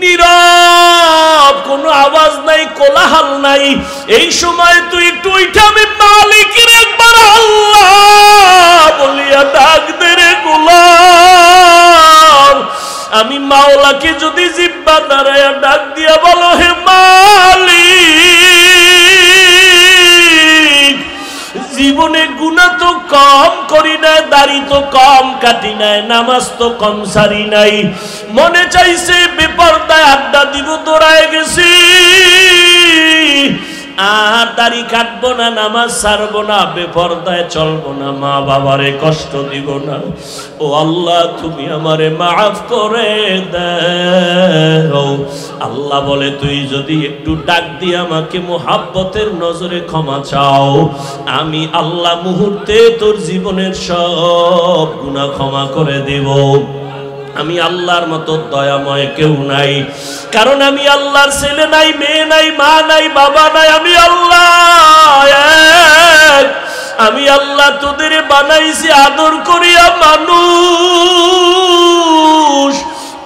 নীরব, কোনো আওয়াজ নাই, কোলাহল নাই। এই সময় তুই একটু উঠে আমি মালিকের একবার আল্লাহ বলিয়া ডাক দে রে গোলাম। আমি মাওলাকে যদি জিহ্বা দাঁড়ায়া ডাক দিয়া বলো, হে মালিক, জীবনে গুনাহ তো কম করি নাই, দাড়ি তো কম কাটি নাই, নামাজ তো কম সারি নাই, মনে চাইছে বেপরদায় আড্ডা দিব, দৌড়ায় গেছি, আর দাড়ি কাটবো না, নামাজ ছাড়বো না, বেপরদায় চলবো না, মা বাবারে কষ্ট দিব না। ও আল্লাহ, তুমি আমারে মাফ করে দাও। আল্লাহ বলে, তুই যদি একটু ডাক দিয়ে আমাকে মোহাব্বতের নজরে ক্ষমা চাও, আমি আল্লাহ মুহূর্তে তোর জীবনের সব গুনাহ ক্ষমা করে দেব। আমি আল্লাহর মতো দয়াময় কেউ নাই, কারণ আমি আল্লাহর ছেলে নাই, মেয়ে নাই, মা নাই, বাবা নাই, আমি আল্লাহ এক। আমি আল্লাহ তোদের বানাইছি আদর করিয়া মানুষ।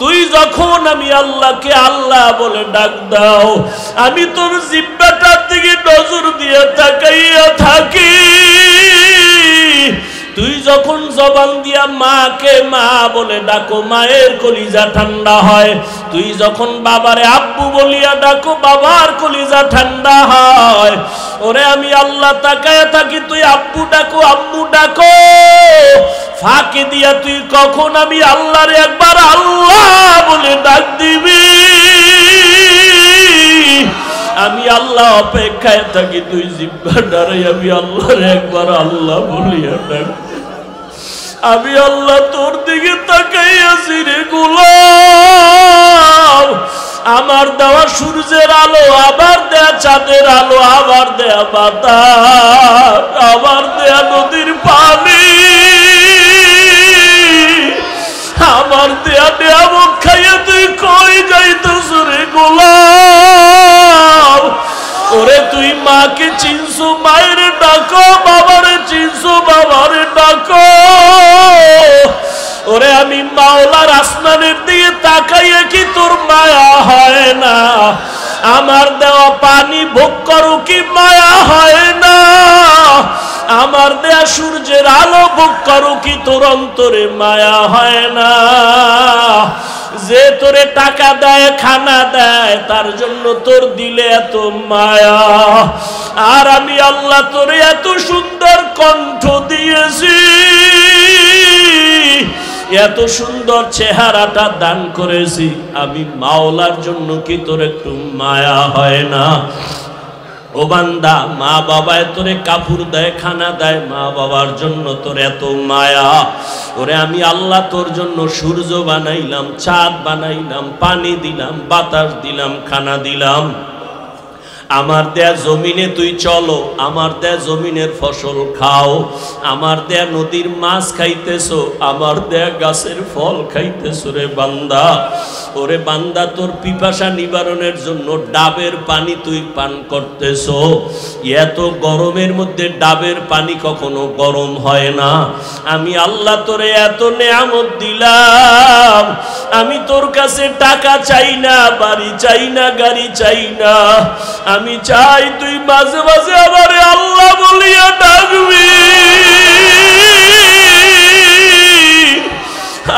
তুই যখন আমি আল্লাহকে আল্লাহ বলে ডাক দাও, আমি তোর জিহ্বাটার দিকে নজর দিয়ে তাকাইয়া থাকি। তুই যখন জবান দিয়া মাকে মা বলে ডাকো, মায়ের কলিজা ঠান্ডা হয়। তুই যখন বাবারে আব্বু বলিয়া ডাকো, বাবার কলিজা ঠান্ডা হয়। ওরে আমি আল্লাহ তাকায় থাকি, তুই আব্বু ডাকো, আম্মু ডাকো, ফাঁকে দিয়া তুই কখন আমি আল্লাহরে একবার আল্লাহ বলে ডাক দিবি। আমি আল্লাহ অপেক্ষায় থাকি, তুই জিহ্বা দাঁড়াই আমি আল্লাহরে একবার আল্লাহ বলিয়া ডাক। আমি আল্লাহ তোর দিকে তাকাইয়াছি রে গোলাম। আমার দেওয়া সূর্যের আলো, আবার দেয়া চাঁদের আলো, আবার দেয়া বাতাস, আবার দেয়া নদীর পানি, আমার দেয়া নিয়ামত খাইয়া তুই কই যাইতেছ রে গোলাম। ওরে তুই মাকে চিনছো, মায়ের ডাকো, বাবারে চিনছো, বাবারে ডাকো। ওরে আমি মাওলার আসমানের দিকে তাকাইয়া কি তোর মায়া হয় না? আমার দেওয়া পানি ভোগ করো কি মায়া হয় না? আমার দেয়া সূর্যের আলো ভোগ করো কি তোর অন্তরে মায়া হয় না? যে তোরে টাকা দেয়, খানা দেয়, তার জন্য তোর দিলে এত মায়া। আর আমি আল্লাহ তোরে এত সুন্দর কণ্ঠ দিয়েছি, এত সুন্দর চেহারাটা দান করেছি, আমি মাওলার জন্য কি তোর একটু মায়া হয় না? ও বান্দা, মা বাবায় তোরে কাপড় দেয়, খানা দেয়, মা বাবার জন্য তোর এত মায়া। ওরে আমি আল্লাহ তোর জন্য সূর্য বানাইলাম, চাঁদ বানাইলাম, পানি দিলাম, বাতাস দিলাম, খানা দিলাম। আমার দেয়া জমিনে তুই চলো, আমার দেয়া জমিনের ফসল খাও, আমার দেয়া নদীর মাছ খাইতেছো, আমার দেয়া গাছের ফল খাইতেছো রে বান্দা। ওরে বান্দা, তোর পিপাসা নিবারণের জন্য ডাবের পানি তুই পান করতেছো। এত গরমের মধ্যে ডাবের পানি কখনো গরম হয় না। আমি আল্লাহ তোরে এত নেয়ামত দিলাম, আমি তোর কাছে টাকা চাই না, বাড়ি চাই না, গাড়ি চাই না। আমি চাই তুই মাঝে মাঝে আমারে আল্লাহ বলিয়া ডাকবি,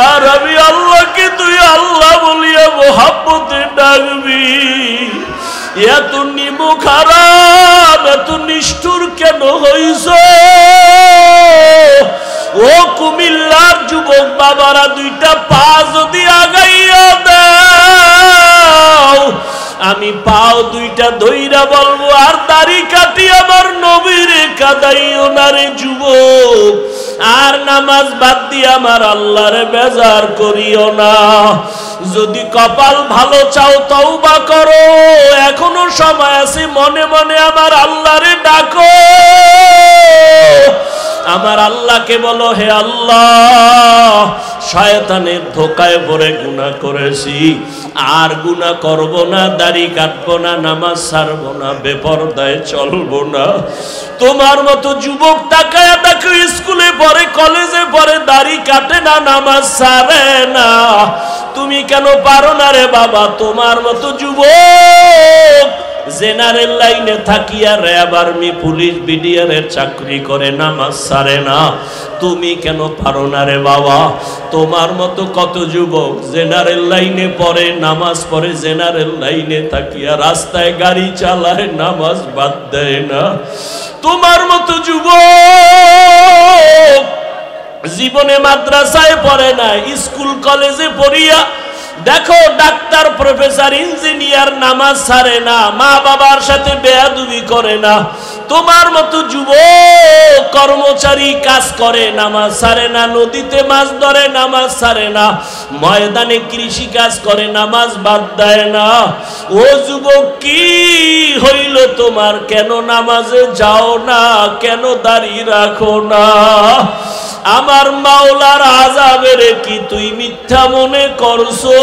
আর আমি আল্লাহকে তুই আল্লাহ বলিয়া মোহাব্বতে ডাকবি। এত নিমু খারাপ, এত নিষ্ঠুর কেন হইছ? ও কুমিল্লার যুবক বাবারা, দুইটা পা যদি আগাইয়া দাও, আমি পাও দুইটা ধইরা বলবো, আর দাড়ি কাটি আমার নবীরে কাদাইও না রে যুবক, আর নামাজ বাদ দিয়ে আমার আল্লাহরে বেজার করিও না। যদি কপাল ভালো চাও তওবা করো, এখনো সময় আছে, মনে মনে আমার আল্লাহরে ডাকো। আমার আল্লাহকে বলো, হে আল্লাহ, শয়তানের ধোকায় পড়ে গুনাহ করেছি, আর গুনাহ করব না, দাড়ি কাটবো না, নামাজ ছাড়বো না, বেপরদায় চলবো না। তোমার মতো যুবক তাকায়া দেখো, স্কুলে পড়ে, কলেজে পড়ে, দাড়ি কাটে না, নামাজ ছাড়ে না। তুমি কেন পারো না রে বাবা? তোমার মতো যুবক জেনারেল লাইনে থাকিয়া র্যাব, আর্মি, পুলিশ, বিডিআর এর চাকরি করে, নামাজ ছাড়ে না। তুমি কেন পারো না রে বাবা? তোমার মতো কত যুবক জেনারেল লাইনে পড়ে, নামাজ পড়ে, জেনারেল লাইনে থাকিয়া রাস্তায় গাড়ি চালায়, নামাজ বাদ দেয় না। তোমার মতো যুবক জীবনে মাদ্রাসায় পড়ে না, স্কুল কলেজে পড়িয়া দেখো ডাক্তার, প্রফেসর, ইঞ্জিনিয়ার, নামাজ ছাড়ে না, মা বাবার সাথে বেয়াদবি করে না। তোমার মতো যুবক কর্মচারী কাজ করে, নামাজ ছাড়ে না, নদীতে মাছ ধরে, নামাজ ছাড়ে না, ময়দানে কৃষি কাজ করে, নামাজ বাদ দেয় না। ও যুবক, কি হইল তোমার? কেন নামাজে যাও না? কেন দাঁড়িয়ে রাখো না? আমার মাওলার আযাবের কি তুই মিথ্যা মনে করছো?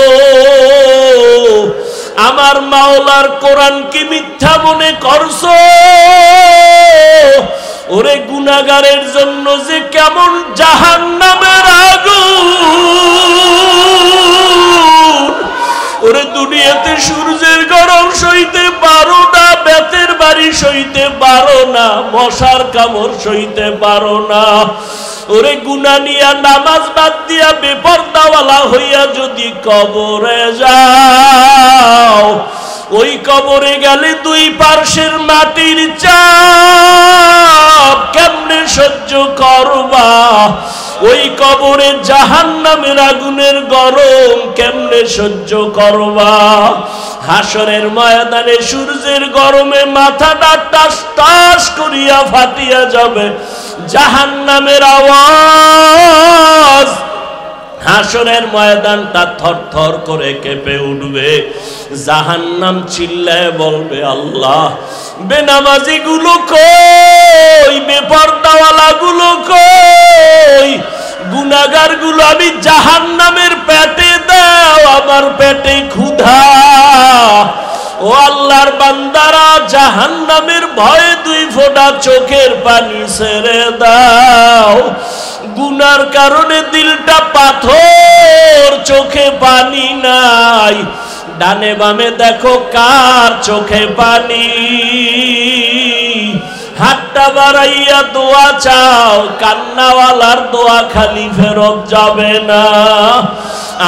আমার মাওলার কোরআন কি মিথ্যা মনে করছো? ওরে গুনাহগারের জন্য যে কেমন জাহান্নামের আগুন! ওরে দুনিয়াতে সূর্যের গরম সইতে পারো না, বেতের বাড়ি সইতে পারো না, মশার কামড় সইতে পারো না। ওরে গুনাহ নিয়া, নামাজ বাদ দিয়া, বেপরদাওয়ালা হইয়া যদি কবরে যাও, ওই কবরে গেলে দুই পার্শ্বের মাটির চাপ কেমনে সহ্য করবা? ওই কবরে জাহান্নামের আগুনের গরম কেমনে সহ্য করবা? হাসরের ময়দানে সূর্যের গরমে মাথাটা টাস টাস করিয়া ফাটিয়া যাবে, জাহান্নামের আওয়াজ, হাসরের ময়দানটা থরথর করে কেঁপে উঠবে। জাহান্নাম চিল্লায় বলবে, আল্লাহ, বেনামাজি গুলো কই? বেপরদাওয়ালা গুলো কই? গুনাহগার গুলো আমি জাহান্নামের পেটে দাও, আমার পেটে ক্ষুধা। ও আল্লাহর বান্দারা, জাহান্নামের ভয়ে দুই ফোঁটা চোখের পানি ছেড়ে দাও। গুনার কারণে দিলটা পাথর, চোখে পানি নাই। ডানে বামে দেখো কার চোখে পানি। হাতটা বাড়াইয়া দোয়া চাও, কান্নাওয়ালার দোয়া খালি ফেরত যাবে না।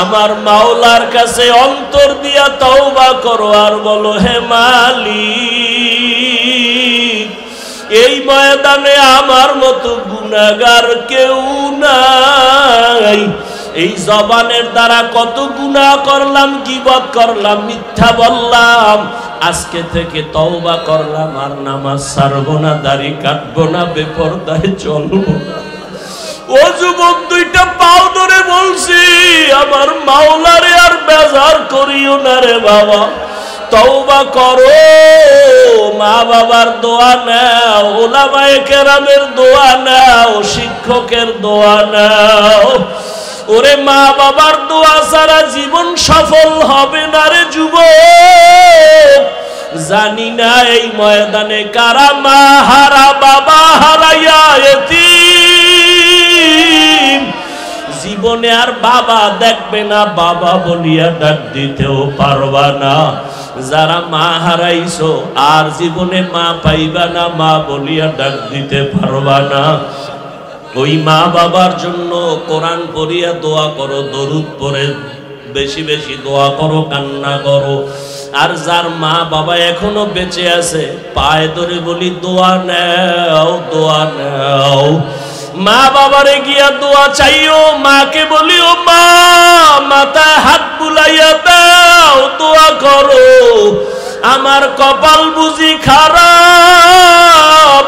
আমার মাওলার কাছে অন্তর দিয়া তওবা করো আর বলো, হে মালিক, এই ময়দানে আমার মতো গুনাহগার কেউ নাই। এই জবানের দ্বারা কত গুনাহ করলাম, গীবত করলাম, মিথ্যা বললাম। আজকে থেকে তওবা করলাম, আর নামাজ ছাড়বো না, দাড়ি কাটবো না, বেপরদায় চলবো না। ও যুবক, দুইটা পাও ধরে বলছি, আমার মাওলারে আর বেজার করিও না রে বাবা। তওবা করো, মা বাবার দোয়া নাও, উলামায়ে কেরামের দোয়া নাও, শিক্ষকের দোয়া নাও। ওরে মা বাবার দোয়া ছাড়া জীবন সফল হবে না রে যুবক। জানি না এই ময়দানে কারা মা হারা, বাবা হারাইয়া এতিম, জীবনে আর বাবা দেখবে না, বাবা বলিয়া ডাক দিতেও পারবা না। যারা মা হারাইছো আর জীবনে মা পাইবা না, মা বলিয়া ডাক দিতে পারবা না। ওই মা বাবার জন্য কোরআন পড়িয়া দোয়া করো, দরুদ পড়ে বেশি বেশি দোয়া করো, কান্না করো। আর যার মা বাবা এখনো বেঁচে আছে, পায়ে ধরে বলি দোয়া নাও, দোয়া নাও। মা বাবারে গিয়া দোয়া চাইও, মাকে বলি, ও মা, মাথায় হাত বুলাইয়া দাও, দোয়া করো। আমার কপাল বুঝি খারাপ,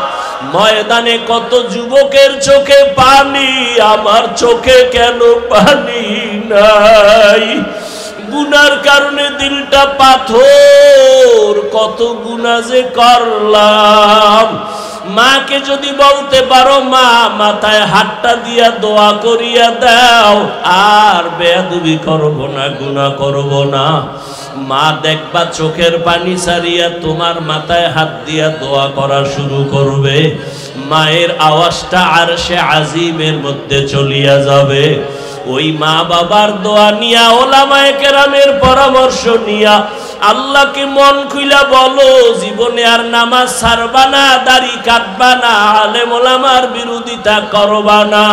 ময়দানে কত যুবকের চোখে পানি, আমার চোখে কেন পানি নাই? গুনার কারণে দিলটা পাথর, কত গুনাহ যে করলাম। মাকে যদি বলতে পারো মা মাথায় হাতটা দিয়া দোয়া করিয়া দাও, আর বেয়াদবি করব না, গুনাহ করব না। মা দেখবা চোখের পানি ছাড়িয়া তোমার মাথায় হাত দিয়া দোয়া করা শুরু করবে। মায়ের আওয়াজটা আরশে আজিমের মধ্যে চলিয়া যাবে। ওই মা বাবার দোয়া নিয়া, ওলামায়ে কেরামের পরামর্শ নিয়া আল্লাহকে মন খুইলা বলো, জীবনে আর নামাজ ছাড়বা না, দাড়ি কাটবা না, আলেম ওলামার বিরোধিতা করবা না।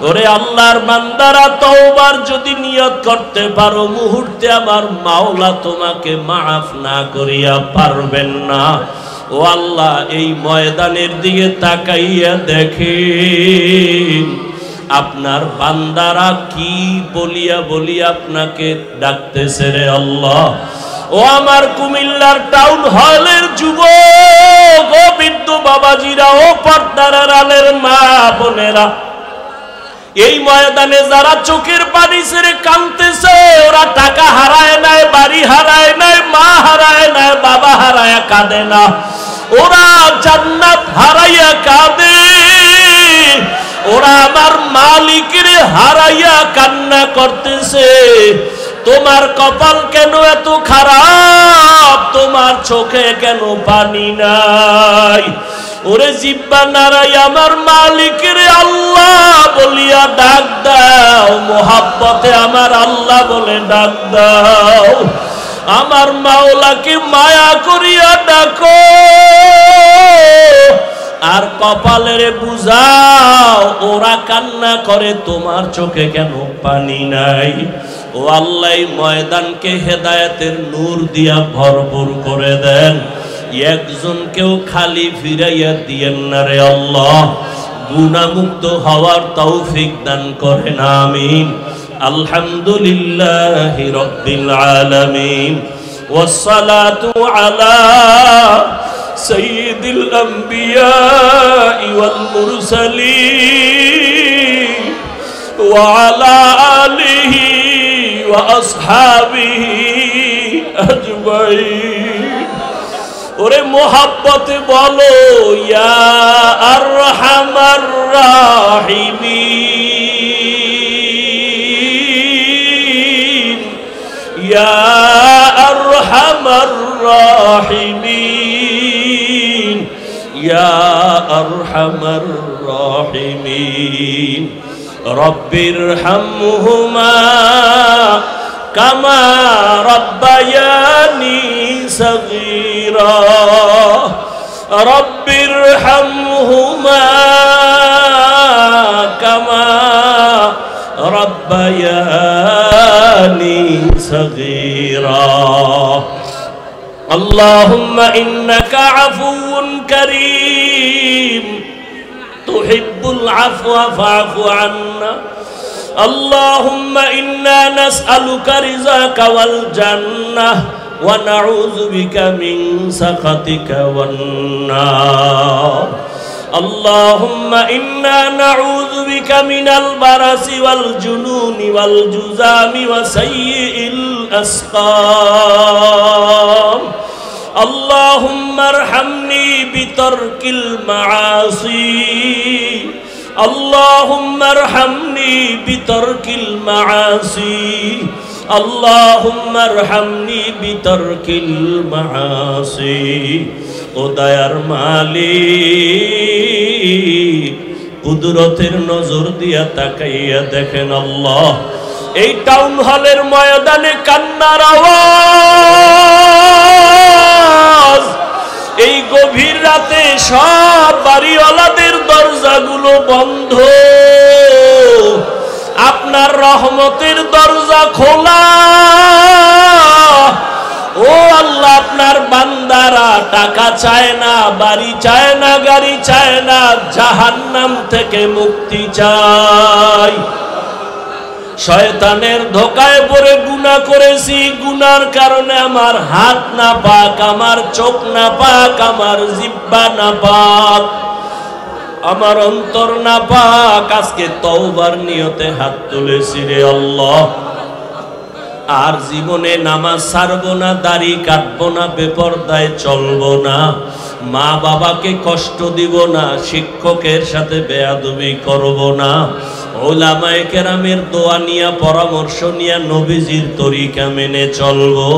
ওরে আল্লাহর বান্দারা, তওবার যদি নিয়ত করতে পারো, মুহূর্তে আমার মাওলা তোমাকে মাফ না করিয়া পারবেন না। ও আল্লাহ, এই ময়দানের দিকে তাকাইয়া দেখেন আপনার বান্দারা কি বলিয়া বলিয়া আপনাকে ডাকতেছে রে আল্লাহ। ও আমার কুমিল্লার টাউন হলের যুবক, ও বৃদ্ধ বাবাজিরা, ও পর্দার আড়ালের মা বোনেরা, এই ময়দানে যারা চোখের পানি ছেড়ে কাঁদতেছে, ওরা টাকা হারায় নাই, বাড়ি হারায় নাই, মা হারায় নাই, বাবা হারায় কাঁদে না, ওরা জান্নাত হারাইয়া কাঁদে। ওরা আমার মালিকের হারাইয়া কান্না করতেছে। তোমার কপাল কেন এত খারাপ? তোমার চোখে কেন পানি নাই? ওরে জিব্বা নারাই আমার মালিকের আল্লাহ বলিয়া ডাক দাও, মোহাব্বতে আমার আল্লাহ বলে ডাক দাও, আমার মাওলাকে মায়া করিয়া ডাকো। আর কপালের বুঝাও, ওরা কান্না করে, তোমার চোখে কেন পানি নাই? ও আল্লাহ, ময়দানকে হেদায়েতের নূর দিয়া ভরপুর করে দেন। একজনকেও খালি ফিরাইয়া দিয়েন না রে আল্লাহ। গুনাহমুক্ত হওয়ার তৌফিক দান করেন, আমিন। আলহামদুলিল্লাহি রাব্বিল আলামিন, ওয়াসসালাতু আলা সাইয়্যিদিল আম্বিয়া ওয়াল মুরসালিন ওয়া আলা আলিহি ওয়া আসহাবিহি আজমাইন। ওরে মোহাব্বতে বলো, ইয়া আরহামার রাহিমিন, ইয়া আরহামার রাহিমিন, ইয়া আরহামার রাহিমিন। রব্বির হামহুমা কামা রব্বায়ানি সগীরা, রব্বির হামহুমা কামা রব্বায়ানি সগীরা। আল্লাহুম্মা ইন্নাকা আফুউন কারীম তুহিব্বুল আফওয়া ফা'ফু আন্না। اللهم إنا نسألك رزاك والجنة ونعوذ بك من سخطك والنار. اللهم إنا نعوذ بك من البرص والجنون والجذام وسيء الأسقام. اللهم ارحمني بترك المعاصي. اللهم ارحمني بترك المعاصي. اللهم ارحمني بترك المعاصي. ও দয়ার মালিক, কুদরতের নজর দিয়া তাকাইয়া দেখেন আল্লাহ, এই টাউন হলের ময়দানে কান্নার আওয়াজ, এই গভীর রাতে সব বাড়িওয়ালাদের দরজাগুলো বন্ধ, আপনার রহমতের দরজা খোলা। ও আল্লাহ, আপনার বান্দারা টাকা চায় না, বাড়ি চায় না, গাড়ি চায় না, জাহান্নাম থেকে মুক্তি চায়। শয়তানের ধোকায় পড়ে গুনাহ করেছি, গুনার কারণে আমার হাত না পাক, আমার চোখ না পাক, আমার জিহ্বা না পাক, আমার অন্তর না পাক। আজকে তওবার নিয়তে হাত তুলেছি রে আল্লাহ, আর জীবনে নামাজ ছাড়বো না, দাড়ি কাটবো না, বেপরদায় চলবো না, মা বাবাকে কষ্ট দিব না, শিক্ষকের সাথে বেয়াদবি করব না, ওলামায়ে কেরামের দোয়া নিয়া পরামর্শ নিয়া নবীজির তরিকা মেনে চলবো।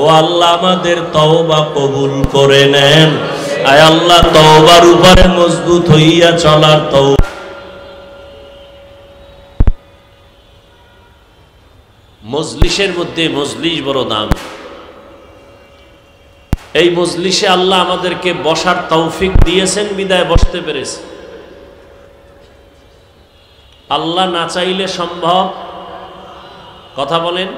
ও আল্লাহ আমাদের তওবা কবুল করে নেন। আয় আল্লাহ তওবার উপরে মজবুত হইয়া চলার তওবা। মজলিসের মধ্যে মজলিস বড় দাম। এই মজলিসে আল্লাহ আমাদেরকে বসার তৌফিক দিয়েছেন বিদায় বসতে পেরেছে। আল্লাহ না চাইলে সম্ভব? কথা বলেন।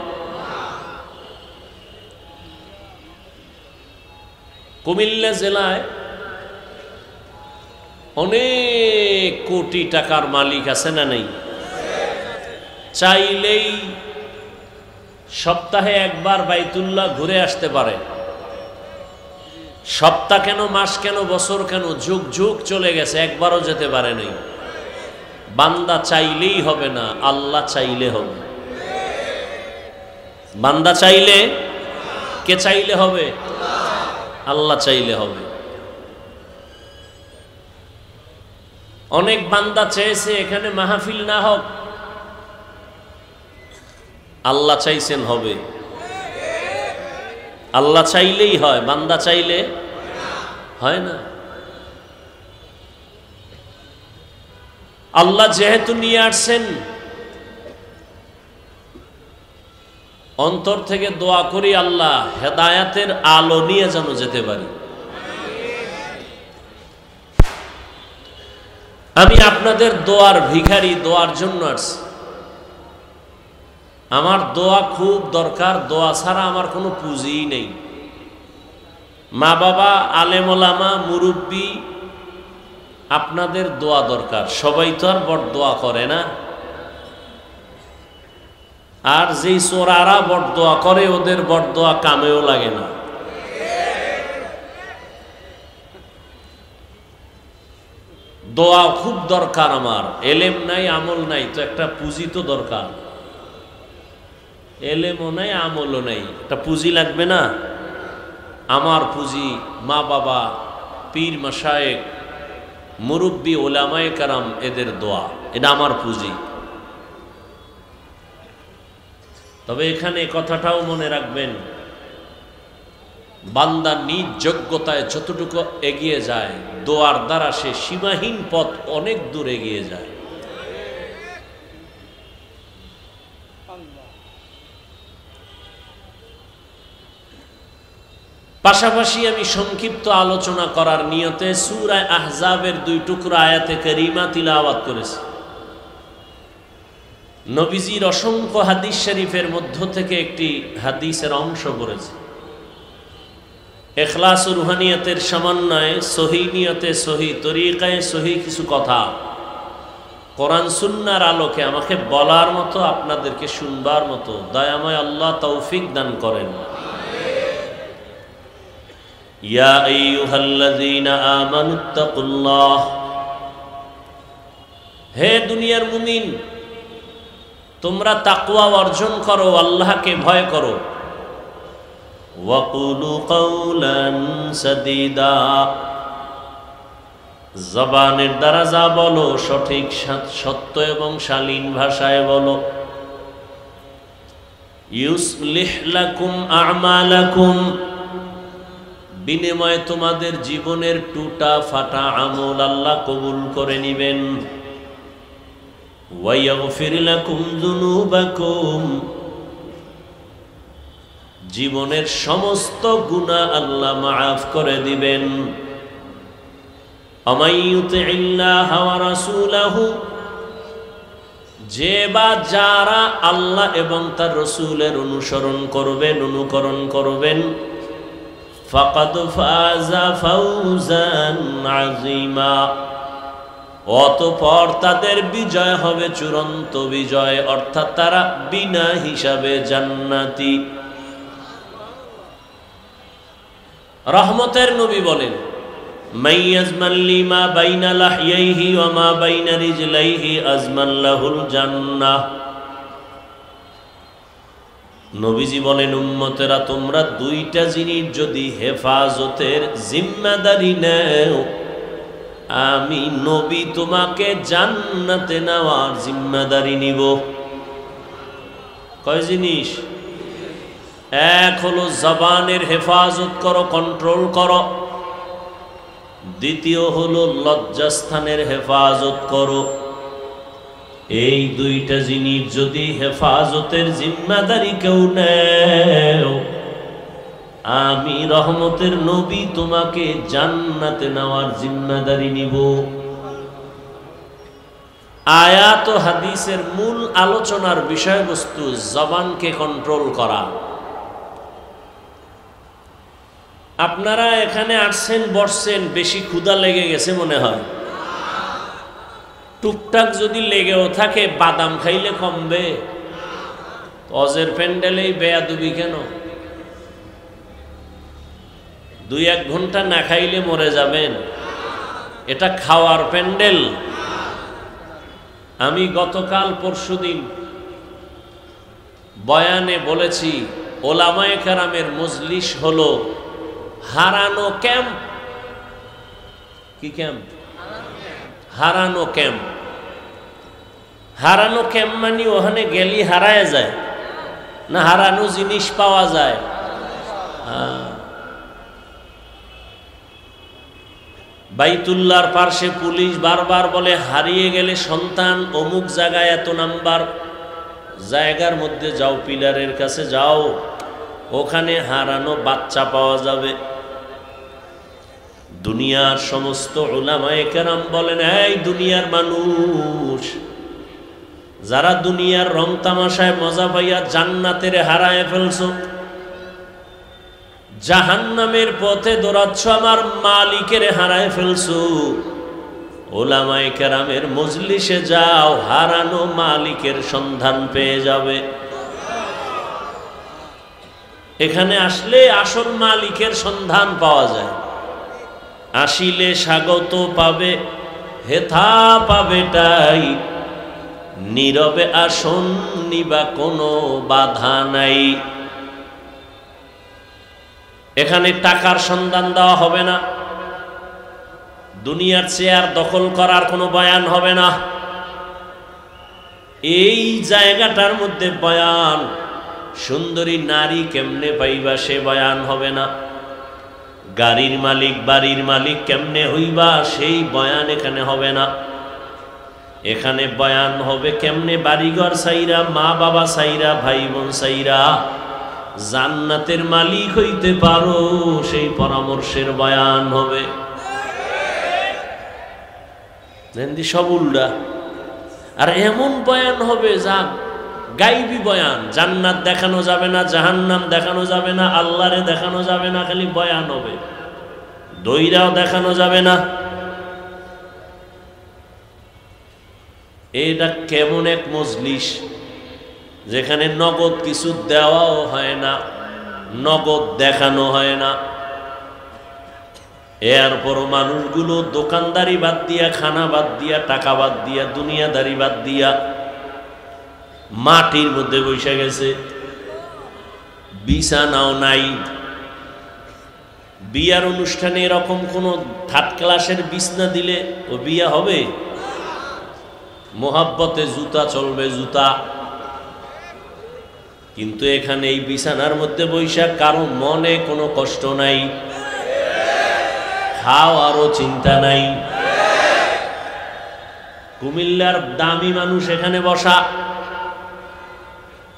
কুমিল্লা জেলায় অনেক কোটি টাকার মালিক আছে না নেই? চাইলেই সপ্তাহে একবার বাইতুল্লাহ ঘুরে আসতে পারে। সপ্তাহ কেন, মাস কেন, বছর কেন, যুগ যুগ চলে গেছে, একবারও যেতে পারে নাই। বান্দা চাইলেই হবে না, আল্লাহ চাইলে হবে। বান্দা চাইলে, কে চাইলে হবে? আল্লাহ চাইলে হবে। অনেক বান্দা চেয়েছে এখানে মাহফিল না হোক, আল্লাহ চাইছেন হবে। আল্লাহ চাইলেই হয়, বান্দা চাইলে হয় না। আল্লাহ যেহেতু নিয়ে আসছেন, অন্তর থেকে দোয়া করি আল্লাহ হেদায়াতের আলো নিয়ে যেন যেতে পারি। আমি আপনাদের দোয়ার ভিখারি, দোয়ার জন্য আসছি। আমার দোয়া খুব দরকার, দোয়া ছাড়া আমার কোনো পুঁজিই নেই। মা বাবা, আলেম ওলামা, মুরব্বী, আপনাদের দোয়া দরকার। সবাই তো আর বড় দোয়া করে না। আর যেই চোরারা বড় দোয়া করে, ওদের বড় দোয়া কামেও লাগে না। দোয়া খুব দরকার আমার। এলেম নাই, আমল নাই, তো একটা পুঁজি তো দরকার। এলেমও নাই, আমলও নাই, একটা পুঁজি লাগবে না? আমার পুঁজি মা বাবা, পীর মাশায়েখ, মুরব্বী, ওলামায়ে কেরাম, এদের দোয়া, এটা আমার পুঁজি। তবে এখানে কথাটাও মনে রাখবেন, বান্দা নিজ যোগ্যতায় যতটুকু এগিয়ে যায়, দোয়ার দ্বারা সে সীমাহীন পথ অনেক দূর এগিয়ে যায়। পাশাপাশি আমি সংক্ষিপ্ত আলোচনা করার নিয়তে সূরা আহজাবের 2 টুকরা আয়াতে কারিমা তিলাওয়াত করেছি। নবীজির অসংখ্য হাদিস শরীফের মধ্য থেকে একটি হাদিসের অংশ পড়েছি। ইখলাস ও রুহানিয়তের সমন্বয়ে সহি নিয়তে, সহি তরিকায়, সহি কিছু কথা কোরআন সুন্নাহর আলোকে আমাকে বলার মতো, আপনাদেরকে শুনবার মতো দয়াময় আল্লাহ তৌফিক দান করেন। ইয়া আইয়ুহাল্লাযীনা আমানুত্তাকুল্লাহ, হে দুনিয়ার মুমিন, তোমরা তাকওয়া অর্জন করো, আল্লাহকে ভয় করো। ওয়াকুলু কাওলান সাদীদা, জবানের দ্বারা যা বলো সঠিক, সত্য এবং শালীন ভাষায় বলো। ইউসলিহ লাকুম আমালাকুম, বিনিময়ে তোমাদের জীবনের টুটা ফাটা আমল আল্লাহ কবুল করে নিবেন। ওয়ায়াগফির লাকুম যুনুবাকুম, জীবনের সমস্ত গুনাহ আল্লাহ মাফ করে দিবেন। আমাইয়ুতিল্লাহ ওয়া রাসূলাহু, যে বা যারা আল্লাহ এবং তার রাসূলের অনুসরণ করবেন, অনুকরণ করবেন, ফাকাদ ফাযা ফাওজান আযীমা, অতঃপর তাদের বিজয় হবে চূড়ান্ত বিজয়, অর্থাৎ তারা বিনা হিসাবে জান্নাতি। রহমতের নবী বলেন, মাইয়াজমান লিমা বাইনা লাহইহি ওয়া মা বাইনা রিজলাইহি আজমান লাহুল জান্নাহ। নবীজি বলেন, উম্মতেরা তোমরা দুইটা জিনিস যদি হেফাজতের জিম্মাদারি নেও, আমি নবী তোমাকে জান্নাতে নেওয়ার জিম্মাদারি নিব। কয় জিনিস? এক হলো জবানের হেফাজত করো, কন্ট্রোল করো। দ্বিতীয় হলো লজ্জাস্থানের হেফাজত করো। এই দুইটা জিনিস যদি হেফাজতের জিম্মাদারি কেউ নেও, আমি রহমতের নবী তোমাকে জান্নাতে নেওয়ার জিম্মাদারি নিব। আয়াত ও হাদিসের মূল আলোচনার বিষয়বস্তু জবানকে কন্ট্রোল করা। আপনারা এখানে আসছেন, বসছেন, বেশি ক্ষুধা লেগে গেছে মনে হয়। টুকটাক যদি লেগেও থাকে, বাদাম খাইলে কমবে? অজের প্যান্ডেলেই বেয়াদবি কেন? 2-1 ঘন্টা না খাইলে মরে যাবেন? এটা খাওয়ার প্যান্ডেল? আমি গতকাল পরশুদিন বয়ানে বলেছি, ওলামায়ে কেরামের মজলিস হলো হারানো ক্যাম্প। কি ক্যাম্প? হারানো ক্যাম্প। হারানো ক্যাম্প মানে ওখানে গেলি হারায় যায় না হারানো জিনিস পাওয়া যায়? বাইতুল্লাহর পার্শ্বে পুলিশ বারবার বলে, হারিয়ে গেলে সন্তান অমুক জায়গায় এত নাম্বার জায়গার মধ্যে যাও, পিলারের কাছে যাও, ওখানে হারানো বাচ্চা পাওয়া যাবে। দুনিয়ার সমস্ত উলামায়ে কেরাম বলেন, এই দুনিয়ার মানুষ যারা দুনিয়ার রং তামাশায় মজা পাইয়া জান্নাতের হারায় ফেলছো, জাহান্নামের পথে দৌড়াচ্ছ, আমার মালিকের হারায় ফেলছো, উলামায়ে কেরামের মজলিসে যাও, হারানো মালিকের সন্ধান পেয়ে যাবে। এখানে আসলে আসল মালিকের সন্ধান পাওয়া যায়। আসিলে স্বাগত পাবে, হেথা পাবেটাই, নীরবে আসন নিবা কোনো বাধা নাই। এখানে টাকার সন্ধান দেওয়া হবে না, দুনিয়ার চেয়ার দখল করার কোনো বয়ান হবে না। এই জায়গাটার মধ্যে বয়ান, সুন্দরী নারী কেমনে পাইবা সে বয়ান হবে না। গাড়ির মালিক, বাড়ির মালিক কেমনে হইবা সেই বয়ান এখানে হবে না। এখানে বয়ান হবে কেমনে বাড়িঘর সাইরা, মা বাবা সাইরা, ভাই বোন সাইরা জান্নাতের মালিক হইতে পারো, সেই পরামর্শের বয়ান হবে। সব উল্টা। আর এমন বয়ান হবে যা গাইবি বয়ান, জান্নাত দেখানো যাবে না, জাহান্নাম দেখানো যাবে না, আল্লাহরে দেখানো যাবে না, খালি বয়ান হবে, দইরাও দেখানো যাবে না। এটা কেমন এক মজলিস যেখানে নগদ কিছু দেওয়াও হয় না, নগদ দেখানো হয় না। এরপরও মানুষগুলো দোকানদারি বাদ দিয়া, খানা বাদ দিয়া, টাকা বাদ দিয়া, দুনিয়াদারি বাদ দিয়া মাটির মধ্যে বসে গেছে। বিছানাও নাই। বিয়ার অনুষ্ঠানে এরকম কোনো থার্ড ক্লাসের বিছনা দিলে ও বিয়া হবে? মোহাব্বতে জুতা চলবে, জুতা। কিন্তু এখানে এই বিছানার মধ্যে বৈশা কারো মনে কোনো কষ্ট নাই, খাওয়ারও চিন্তা নাই। কুমিল্লার দামি মানুষ এখানে বসা,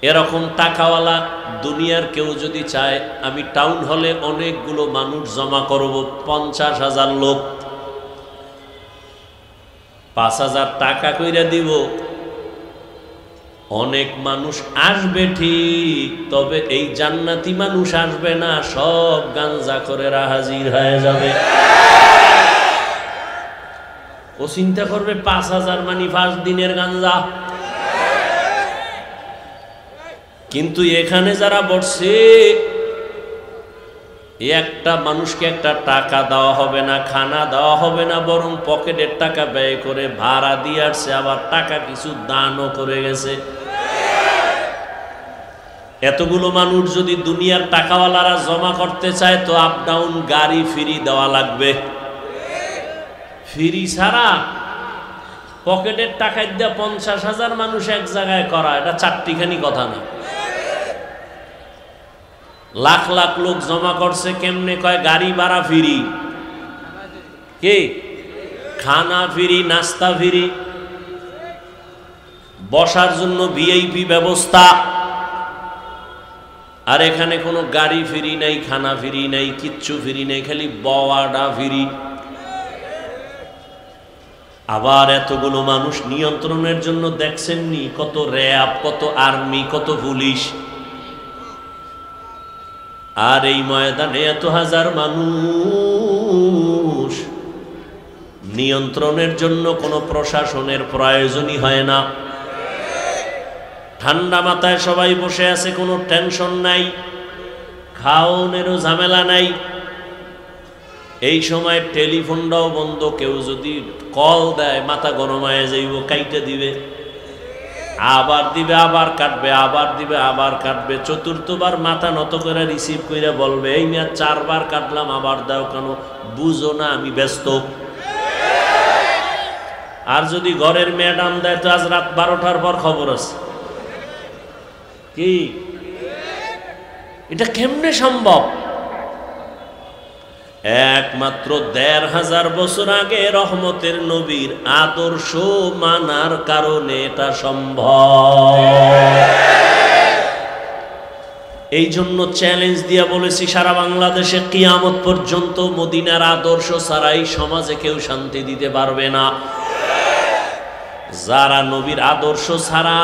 এরকম টাকাওয়ালা দুনিয়ার কেউ যদি চায়, আমি টাউন হলে অনেকগুলো মানুষ জমা করব, 50,000 লোক, 5,000 টাকা কইরা দিব, অনেক মানুষ আসবে ঠিক, তবে এই জান্নাতি মানুষ আসবে না, সব গাঞ্জা করে হাজির হয়ে যাবে। ও চিন্তা করবে 5,000 মানে 5 দিনের গাঞ্জা। কিন্তু এখানে যারা বসছে, একটা মানুষকে একটা টাকা দেওয়া হবে না, খানা দেওয়া হবে না, বরং পকেটের টাকা ব্যয় করে ভাড়া দিয়ে আসছে, আবার টাকা কিছু দানও করে গেছে। এতগুলো মানুষ যদি দুনিয়ার টাকাওয়ালারা জমা করতে চায় তো আপ ডাউন গাড়ি ফ্রি দেওয়া লাগবে। ফ্রি ছাড়া পকেটের টাকায় দিয়ে 50,000 মানুষ এক জায়গায় করা, এটা চারটিখানি কথা না। লাখ লাখ লোক জমা করছে, কেমনে কয় গাড়ি ভাড়া ফ্রি, কি খানা ফ্রি, নাস্তা ফ্রি, বসার জন্য ভিআইপি ব্যবস্থা। আর এখানে কোনো গাড়ি ফ্রি নাই, খানা ফ্রি নাই, কিচ্ছু ফ্রি নাই, খালি বওয়াটা ফ্রি। আবার এতগুলো মানুষ নিয়ন্ত্রণের জন্য দেখছেননি কত র্যাব, কত আর্মি, কত পুলিশ। আর এই ময়দানে এত হাজার মানুষ, নিয়ন্ত্রণের জন্য কোনো প্রশাসনের প্রয়োজনই হয় না। ঠান্ডা মাথায় সবাই বসে আছে, কোনো টেনশন নাই, খাওয়ানোরও ঝামেলা নাই। এই সময় টেলিফোনটাও বন্ধ, কেউ যদি কল দেয় মাথা গরম হয়ে যাইব, কাইটে দিবে, আবার দিবে, আবার কাটবে, আবার দিবে, আবার কাটবে। চতুর্থবার মাথা নত করে রিসিভ করে বলবে, এই মিয়া 4 বার কাটলাম, আবার দাও কেন, বুঝো না আমি ব্যস্ত। আর যদি ঘরের ম্যাডাম দেয় তো আজ রাত 12টার পর খবর আছে। কি এটা কেমনে সম্ভব? একমাত্র 1500 বছর আগে রহমতের নবীর আদর্শ মানার কারণে এটা সম্ভব। এই জন্য চ্যালেঞ্জ দিয়ে বলেছি, সারা বাংলাদেশে কিয়ামত পর্যন্ত মদিনার আদর্শ ছাড়াই সমাজে কেউ শান্তি দিতে পারবে না। যারা নবীর আদর্শ ছাড়া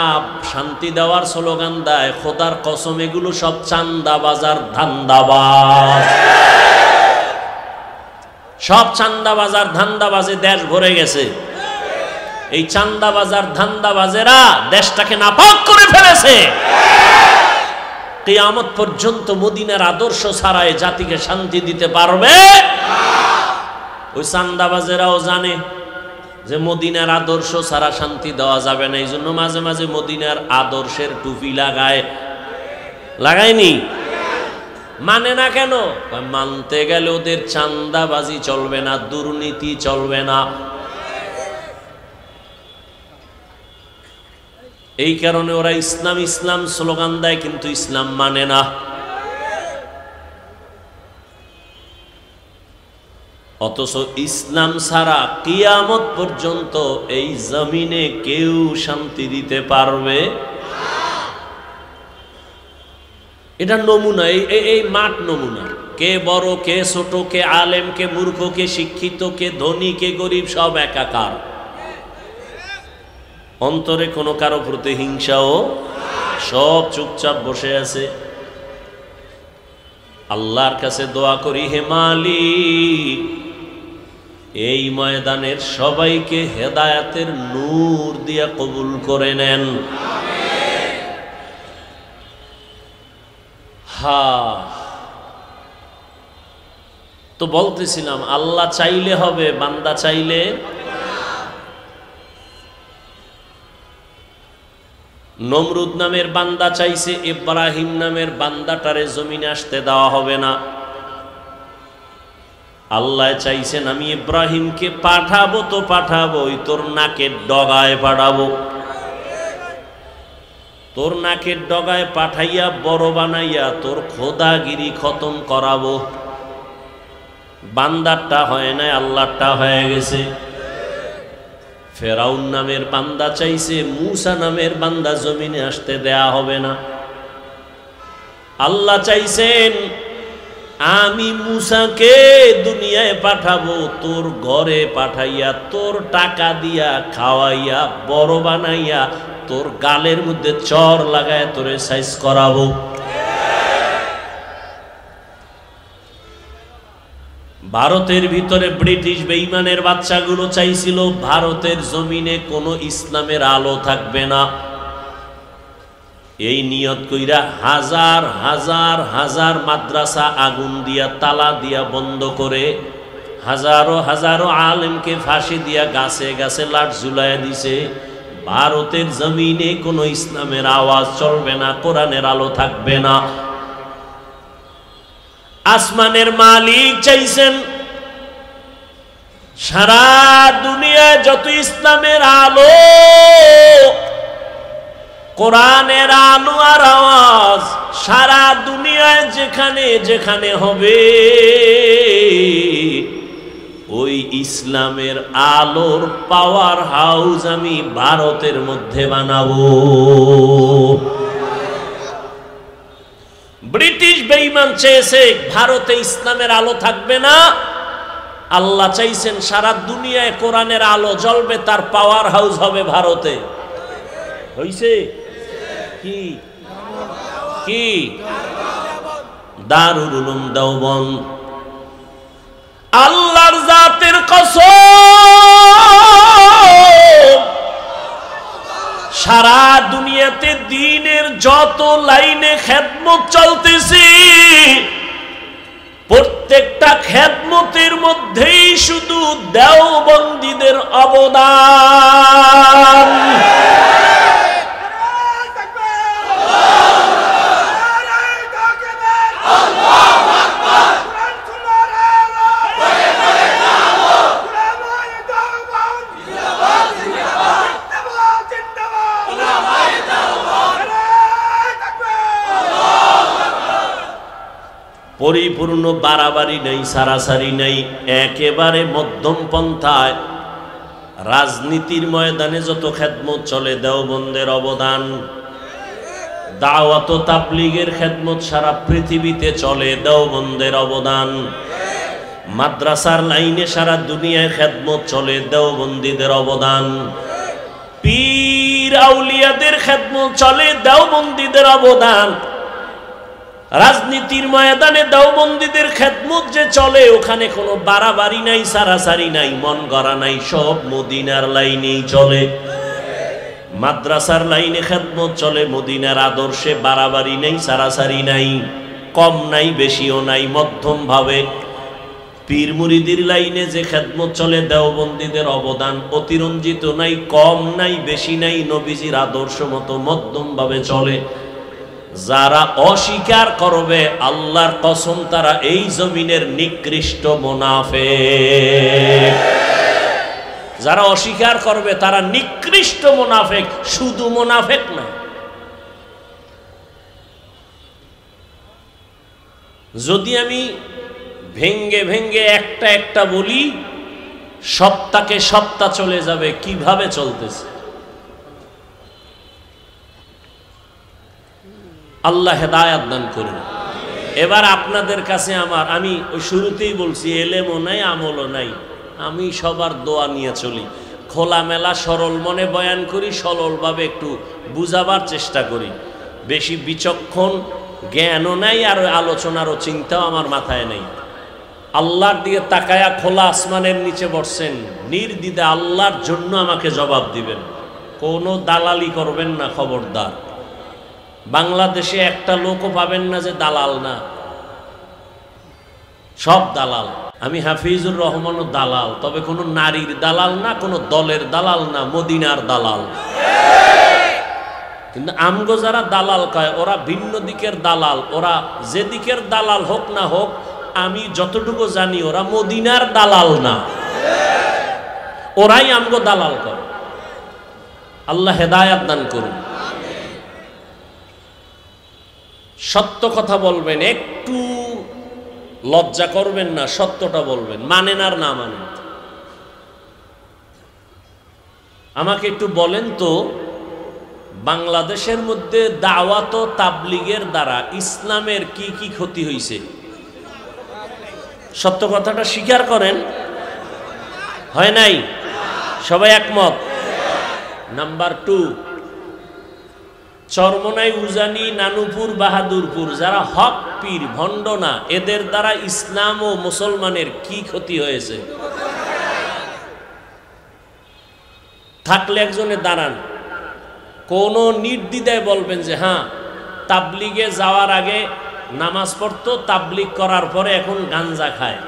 শান্তি দেওয়ার স্লোগান দেয়, খোদার কসম এগুলো সব চান্দাবাজার, ধান্দাবাজ। সব চান্দাবাজার, ধান্দাবাজে দেশ ভরে গেছে। এই চান্দাবাজার, ধান্দাবাজেরা দেশটাকে নাপাক করে ফেলেছে। কিয়ামত পর্যন্ত মদিনার আদর্শ ছাড়াই জাতিকে শান্তি দিতে পারবে। ওই চান্দাবাজেরাও জানে যে মদিনার আদর্শ ছাড়া শান্তি দেওয়া যাবে না। এই জন্য মাঝে মাঝে মদিনার আদর্শের টুপি লাগায়। লাগায়নি? মানে না কেন? মানতে গেলে ওদের চান্দাবাজি চলবে না, দুর্নীতি চলবে না। এই কারণে ওরা ইসলাম ইসলাম স্লোগান দেয়, কিন্তু ইসলাম মানে না। অথচ ইসলাম ছাড়া কিয়ামত পর্যন্ত এই জমিনে কেউ শান্তি দিতে পারবে। এটা নমুনা, এই মাঠ নমুনা। কে বড়, কে ছোট, কে আলেম, কে মূর্খ, কে শিক্ষিত, কে ধনী, কে গরিব, সব একাকার। অন্তরে কোনো কারো প্রতি হিংসাও, সব চুপচাপ বসে আছে। আল্লাহর কাছে দোয়া করি, হে মালিক, এই ময়দানের সবাইকে হেদায়েতের নূর দিয়া কবুল করে নেন। তো বলতেছিলাম, আল্লাহ চাইলে হবে, বান্দা চাইলে। নমরুদ নামের বান্দা চাইছে ইব্রাহিম নামের বান্দাটারে জমিনে আসতে দেওয়া হবে না। আল্লাহ চাইছেন আমি ইব্রাহিমকে পাঠাবো তো পাঠাবো, তোর নাকের ডগায় পাঠাবো। তোর নাকের ডগায় পাঠাইয়া বড় বানাইয়া তোর খোদাগিরি খতম করাবো। বান্দারটা হয় নাই, আল্লাহরটা হয়ে গেছে। ফেরাউন নামের বান্দা চাইছে মূসা নামের বান্দা জমিনে আসতে দেয়া হবে না। আল্লাহ চাইছেন আমি মূসাকে দুনিয়ায় পাঠাবো, তোর ঘরে পাঠাইয়া তোর টাকা দিয়া খাওয়াইয়া বড় বানাইয়া তোর গালের মধ্যে চর লাগায় তোরে সাইজ করাবো। ভারতের ভিতরে ব্রিটিশ বেঈমানের বাচ্চাগুলো চাইছিল ভারতের জমিনে কোনো ইসলামের আলো থাকবে না। এই নিয়ত কইরা হাজার হাজার হাজার মাদ্রাসা আগুন দিয়া তালা দিয়া বন্ধ করে হাজারো হাজারো আলেমকে ফাঁসি দিয়া গাছে গাছে লাট ঝুলাইয়া দিছে। ভারতের জমিনে কোনো ইসলামের আওয়াজ চলবে না, কোরআনের আলো থাকবে না। আসমানের মালিক চাইছেন সারা দুনিয়ায় যত ইসলামের আলো, কোরআনের আলো আর আওয়াজ সারা দুনিয়ায় যেখানে যেখানে হবে, ওই ইসলামের আলোর পাওয়ার হাউস আমি ভারতের মধ্যে বানাবো। ব্রিটিশ বেঈমান চেয়েছে ভারতে ইসলামের আলো থাকবে না, আল্লাহ চাইছেন সারা দুনিয়ায় কোরআনের আলো জ্বলবে, তার পাওয়ার হাউস হবে ভারতে। হইছে কি কি? দারুল উলুম দেওবন্দ। আল্লাহর জাতের কসম, সারা দুনিয়াতে দ্বীনের যত লাইনে খেদমত চলতেছে, প্রত্যেকটা খেদমতের মধ্যেই শুধু দেওবন্দীদের অবদান। পরিপূর্ণ বাড়াবাড়ি নেই, সারাসারি নেই, একেবারে মধ্যম পন্থায়। রাজনীতির ময়দানে যত খেদমত চলে দেওবন্দের অবদান, দাওয়াত ও তাবলীগের খেদমত সারা পৃথিবীতে চলে, দেওবন্দের অবদান। মাদ্রাসার লাইনে সারা দুনিয়ায় খেদমত চলে, দেওবন্দীদের অবদান। পীর আউলিয়াদের খেদমত চলে, দেওবন্দীদের অবদান। রাজনীতির ময়দানে দেওবন্দীদের খেদমত যে চলে, ওখানে কোনো বাড়াবাড়ি নাই, সারাসারি নাই, মন গড়া নাই, সব মদিনার লাইনেই চলে। মাদ্রাসার লাইনে খেদমত চলে মদিনার আদর্শে, বাড়াবাড়ি নেই, সারাসারি নাই, কম নাই বেশিও নাই, মধ্যম ভাবে। পীর মুরিদির লাইনে যে খেদমত চলে, দেওবন্দীদের অবদান অতিরঞ্জিত নাই, কম নাই বেশি নাই, নবীজির আদর্শ মতো মধ্যম ভাবে চলে। যারা অস্বীকার করবে, আল্লাহর কসম তারা এই জমিনের নিকৃষ্ট মুনাফিক। যারা অস্বীকার করবে তারা নিকৃষ্ট মুনাফিক, শুধু মুনাফিক না। যদি আমি ভেঙ্গে ভেঙ্গে একটা একটা বলি, সপ্তাহে সপ্তাহ চলে যাবে কিভাবে চলতেছে। আল্লাহ হেদায়াত দান করুন। এবার আপনাদের কাছে আমি ওই শুরুতেই বলছি, এলেমও নাই আমলও নাই, আমি সবার দোয়া নিয়ে চলি, খোলামেলা সরল মনে বয়ান করি, সরলভাবে একটু বুঝাবার চেষ্টা করি। বেশি বিচক্ষণ জ্ঞানও নাই, আর আলোচনারও চিন্তাও আমার মাথায় নেই। আল্লাহর দিকে তাকায়া খোলা আসমানের নিচে বসছেন, নির্দ্বিধা আল্লাহর জন্য আমাকে জবাব দিবেন, কোনো দালালি করবেন না, খবরদার। বাংলাদেশে একটা লোকও পাবেন না যে দালাল না, সব দালাল। আমি হাফিজুর রহমানও দালাল, তবে কোনো নারীর দালাল না, কোনো দলের দালাল না, মদিনার দালাল। কিন্তু আমগো যারা দালাল কয়, ওরা ভিন্ন দিকের দালাল। ওরা যে দিকের দালাল হোক না হোক, আমি যতটুকু জানি ওরা মদিনার দালাল না, ওরাই আমগো দালাল করে। আল্লাহ হেদায়াত দান করুন। সত্য কথা বলবেন, একটু লজ্জা করবেন না, সত্যটা বলবেন, মানেন আর না মানেন। আমাকে একটু বলেন তো, বাংলাদেশের মধ্যে দাওয়াত ও তাবলীগের দ্বারা ইসলামের কি কি ক্ষতি হয়েছে? সত্য কথাটা স্বীকার করেন। হয় নাই? সবাই একমত? নাম্বার 2, চরমনাই, উজানি, নানুপুর, বাহাদুরপুর যারা হক পীর, ভণ্ড না, এদের দ্বারা ইসলাম ও মুসলমানের কি ক্ষতি হয়েছে? থাকলে একজনে দাঁড়ান, কোন নির্দ্বিধায় বলবেন যে হ্যাঁ, তাবলিগে যাওয়ার আগে নামাজ পড়তো, তাবলিগ করার পরে এখন গাঞ্জা খায়।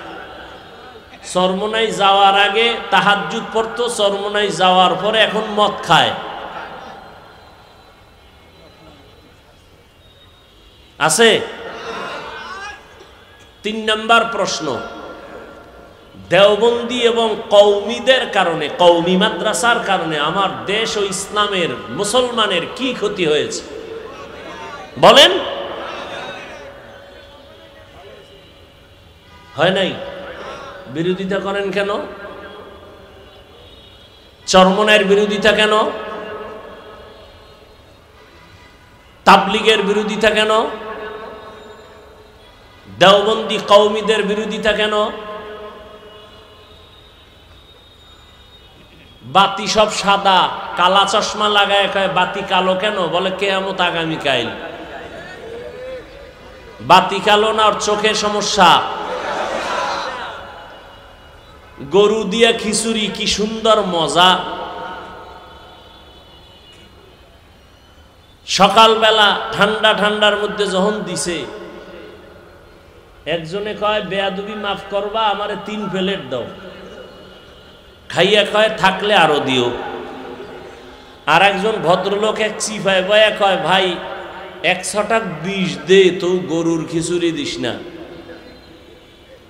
চরমনাই যাওয়ার আগে তাহাজ্জুদ পড়তো, চরমনাই যাওয়ার পরে এখন মদ খায়। আছে? 3 নম্বর প্রশ্ন, দেওবন্দি এবং কওমিদের কারণে, কওমি মাদ্রাসার কারণে আমার দেশ ও ইসলামের মুসলমানের কি ক্ষতি হয়েছে বলেন? হয় নাই? বিরোধিতা করেন কেন? চরমনায়ের বিরোধিতা কেন? তাবলিগের বিরোধিতা কেন? দেওবন্দি কওমিদের বিরোধিতা কেন? বাতি সব সাদা, কালা চশমা লাগায় কয় বাতি কালো কেন? বলে কিয়ামত আগামীকাল। বাতি কালো না, ওর চোখের সমস্যা। গরু দিয়া খিচুড়ি, কি সুন্দর মজা। সকালবেলা ঠান্ডা ঠান্ডার মধ্যে যখন দিছে, একজনে কয় বেয়াদবি মাফ করবা, আমারে 3 প্লেট দাও। খাইয়া কয় থাকলে আরো দিও। আর একজন ভদ্রলোক এক চিফায় বয়া কয় ভাই 100 টাকা বিষ দে, তো গরুর খিচুড়ি দিস না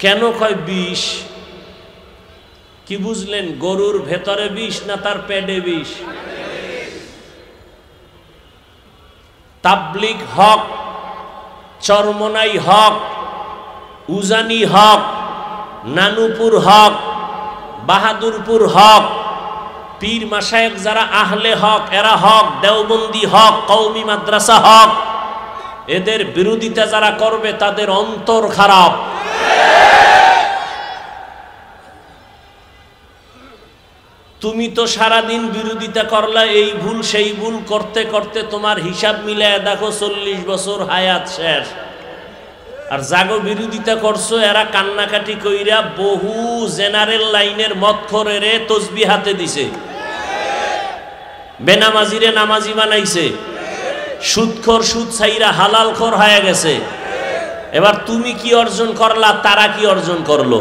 কেন? কয় বিষ। কি বুঝলেন? গরুর ভেতরে বিষ না তার পেটে বিষ? তাবলিগ হক, চরমনাই হক, উজানি হক, নানুপুর হক, বাহাদুরপুর হক, পীর মাশায়েখ যারা আহলে হক এরা হক, দেওবন্দি হক, কওমি মাদ্রাসা হক, এদের বিরোধিতা যারা করবে তাদের অন্তর খারাপ। তুমি তো সারাদিন বিরোধিতা করলা, এই ভুল সেই ভুল করতে করতে তোমার হিসাব মিলায় দেখো 40 বছর হায়াত শেষ। আর জাগো বিরোধিতা করছো, এরা কান্নাকাটি কইরা বহু জেনারেল লাইনের মদখোরেরে তসবিহ হাতে দিছে, বেনামাজিরে নামাজি বানাইছে, সুদখোর সুদ ছাইরা হালালখোর হয়ে গেছে। এবার তুমি কি অর্জন করলা, তারা কি অর্জন করলো?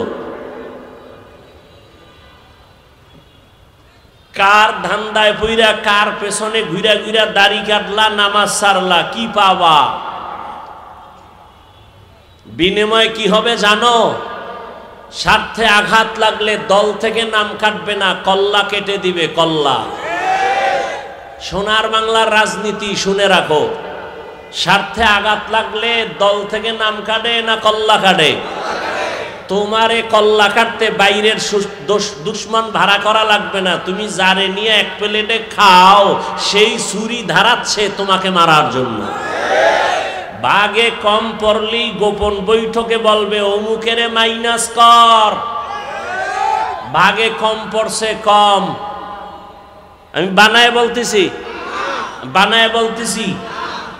কার ধান্দায় পইরা, কার পেছনে ঘুরা ঘুরা দাড়ি কাটলা, নামাজ সারলা, কি পাবা? বিনিময় কি হবে জানো? স্বার্থে আঘাত লাগলে দল থেকে নাম কাটবে না, কল্লা কেটে দিবে, কল্লা। সোনার বাংলার রাজনীতি শুনে রাখো, স্বার্থে আঘাত লাগলে দল থেকে নাম কাটে না কল্লা কাটে? তোমারে কল্লা কাটতে বাইরের দুশ্মন ভাড়া করা লাগবে না, তুমি যারে নিয়ে 1 প্লেটে খাও সেই ছুরি ধারাচ্ছে তোমাকে মারার জন্য। বাগে কম পড়লি গোপন বৈঠকে বলবে অমুকেরে মাইনাস কর, বাগে কম পড়ছে কম। আমি বানায় বলতেছি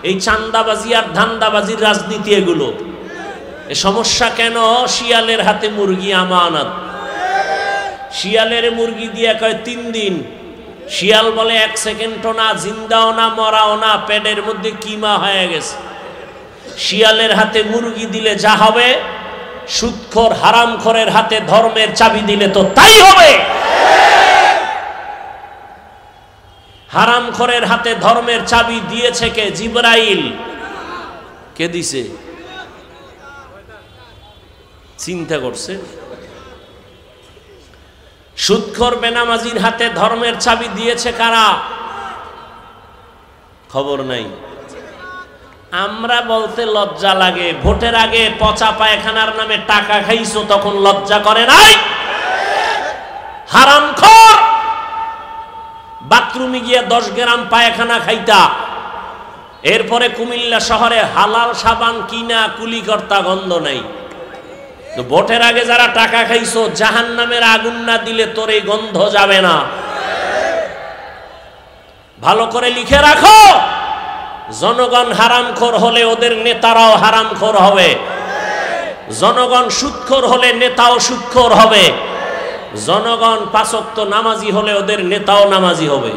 এই চান্দাবাজি আর ধান্দাবাজির রাজনীতি এগুলো। এ সমস্যা কেন? শিয়ালের হাতে মুরগি আমানত। শিয়ালের মুরগি দিয়ে কয় 3 দিন। শিয়াল বলে 1 সেকেন্ডও না, জিন্দাও না, মরাও না, পেটের মধ্যে কিমা হয়ে গেছে। শিয়ালের হাতে মুরগি দিলে যা হবে, সুদখোর হারামখোরের হাতে ধর্মের চাবি দিলে তো তাই হবে। হারামখোরের হাতে ধর্মের চাবি দিয়েছে কে? জিবরাইল। কে দিছে? চিন্তা করছে? সুদখোর বেনামাজির হাতে ধর্মের চাবি দিয়েছে কারা? খবর নাই। আমরা বলতে লজ্জা লাগে, ভোটের আগে পচা পায়খানার নামে টাকা খাইছো তখন লজ্জা করে নাই? হারামখোর, বাথরুমে গিয়ে 10 গ্রাম পায়খানা খাইতা, এরপরে কুমিল্লা শহরে হালাল সাবান কিনা কুলিকর্তা গন্ধ নাই। তো ভোটের আগে যারা টাকা খাইছো, জাহান্নামের আগুন না দিলে তোর এই গন্ধ যাবে না। ভালো করে লিখে রাখো, জনগণ হারামখোর হলে ওদের নেতারাও হারামখোর হবে, জনগণ সুদখোর হলে নেতাও সুদখোর হবে, জনগণ 5 ওয়াক্ত নামাজি হলে ওদের নেতাও নামাজি হবে।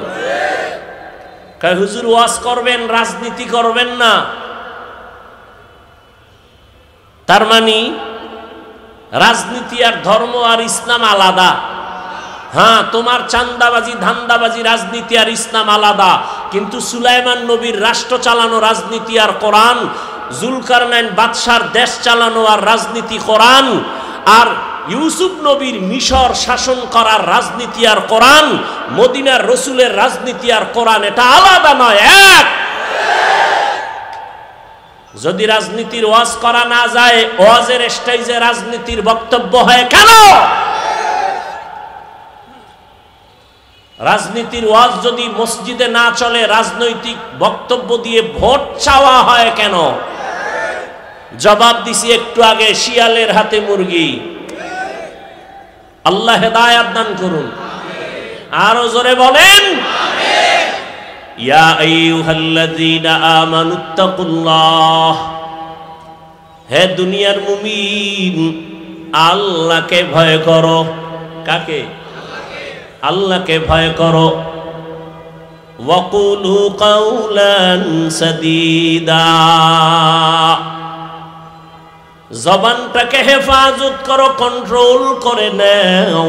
কয় হুজুর ওয়াজ করবেন, রাজনীতি করবেন না, তার মানে রাজনীতি আর ধর্ম আর ইসলাম আলাদা। হ্যাঁ, তোমার চান্দাবাজি ধান্দাবাজি রাজনীতি আর ইসলাম আলাদা, কিন্তু সুলাইমান নবীর রাষ্ট্র চালানো রাজনীতি আর কোরআন জুলকারনাইন বাদশার দেশ চালানো আর রাজনীতি কোরআন, আর ইউসুফ নবীর মিশর শাসন করার রাজনীতি আর কোরআন, মদিনার রসুলের রাজনীতি আর কোরআন, এটা আলাদা নয়, এক। যদি রাজনীতির ওয়াজ করা না যায়, ওয়াজের স্টেজে রাজনীতির বক্তব্য হয় কেন? রাজনীতির ওয়াজ যদি মসজিদে না চলে, রাজনৈতিক বক্তব্য দিয়ে ভোট চাওয়া হয় কেন? জবাব দিছি একটু আগে, শিয়ালের হাতে মুরগি। আল্লাহ হেদায়েত দান করুন। আরো জোরে বলেন ইয়া আইয়ুহাল্লাযীনা আমানুত্তাকুল্লাহ। হে দুনিয়ার মুমিন, আল্লাহকে ভয় করো। কাকে? আল্লাহকে ভয় করো। ওয়াকুলু কাওলান সাদীদা। জবানটাকে হেফাজত করো, কন্ট্রোল করে নাও।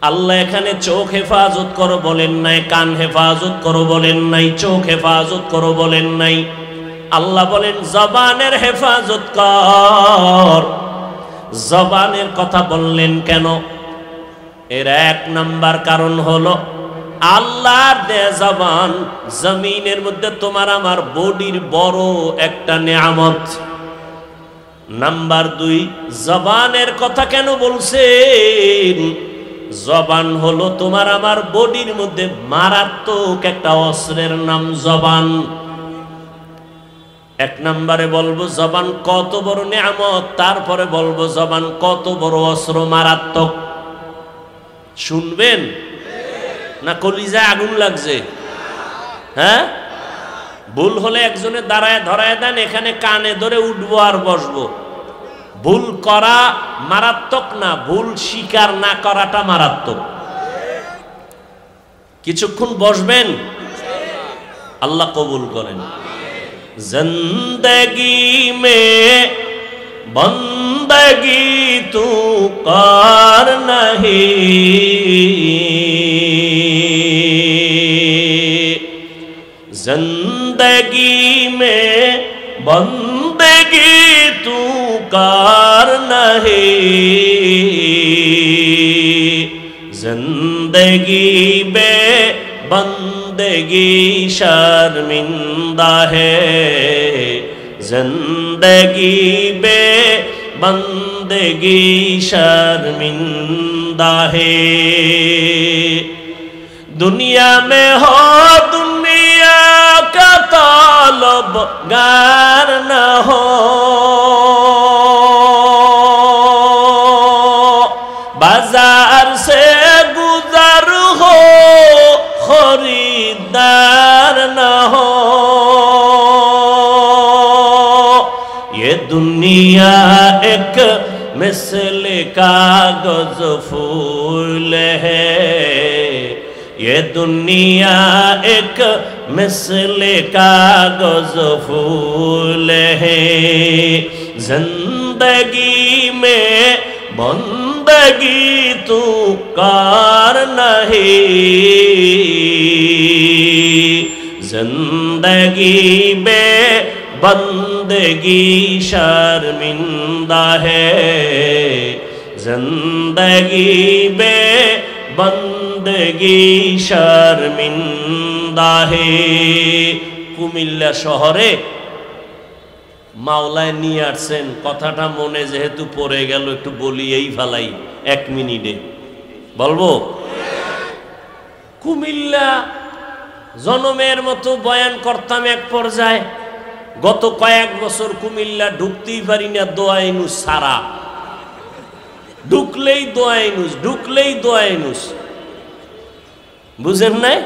আল্লাহ এখানে চোখ হেফাজত করো বলেন নাই, কান হেফাজত করো বলেন নাই, চোখ হেফাজত করো বলেন নাই। আল্লাহ বলেন জবানের হেফাজত কর। জবানের কথা বললেন কেন? এর এক নাম্বার কারণ হলো আল্লাহর দেয়া জবান জমিনের মধ্যে তোমার আমার বডির বড় একটা নেয়ামত। নাম্বার দুই, জবানের কথা কেন বলছেন? জবান হলো তোমার আমার বডির মধ্যে মারাত্মক একটা অস্ত্রের নাম জবান। এক নম্বরে বলবো জবান কত বড় নেয়ামত, তারপরে বলবো জবান কত বড় অস্ত্র, মারাত্মক। শুনবেন না কলিজায় আগুন লাগছে? হ্যাঁ, ভুল হলে একজনে দাঁড়ায় ধরায় দেন, এখানে কানে ধরে উঠবো আর বসবো। ভুল করা মারাত্মক না, ভুল স্বীকার না করাটা মারাত্মক। কিছুক্ষণ বসবেন, আল্লাহ কবুল করেন। জিন্দেগি মে বন্দগি তু কর নহি, জিন্দেগি মে বন্দগি তু কর নহি, জিন্দেগি বে बंदगी शर्मिंदा है, जिंदगी बे बंदगी शर्मिंदा है। दुनिया में हो दुनिया का तलबगार न हो, बाजार से गुजर हो खरीदार न हो। ये दुनिया एक मिसल कागज फूल है, ये दुनिया एक मिसल कागज फूल है। जिंदगी में बंदगी तू कार नहीं, जिंदगी में बंदगी शर्मिंदा है, जिंदगी में बंदगी शर्मिंदा है। কুমিল্লা শহরে মাওলায় নিয়ে আসছেন, কথাটা মনে যেহেতু পড়ে গেল একটু বলি এই ফালাই, 1 মিনিটে বলবো। কুমিল্লা জনমের মতো বয়ান করতাম এক পর্যায়ে, গত কয়েক বছর কুমিল্লা ঢুকতেই পারি না, দোয়াইনুস সারা, ঢুকলেই দোয়াইনুস, ঢুকলেই দোয়াইনুস। বুঝেন নাই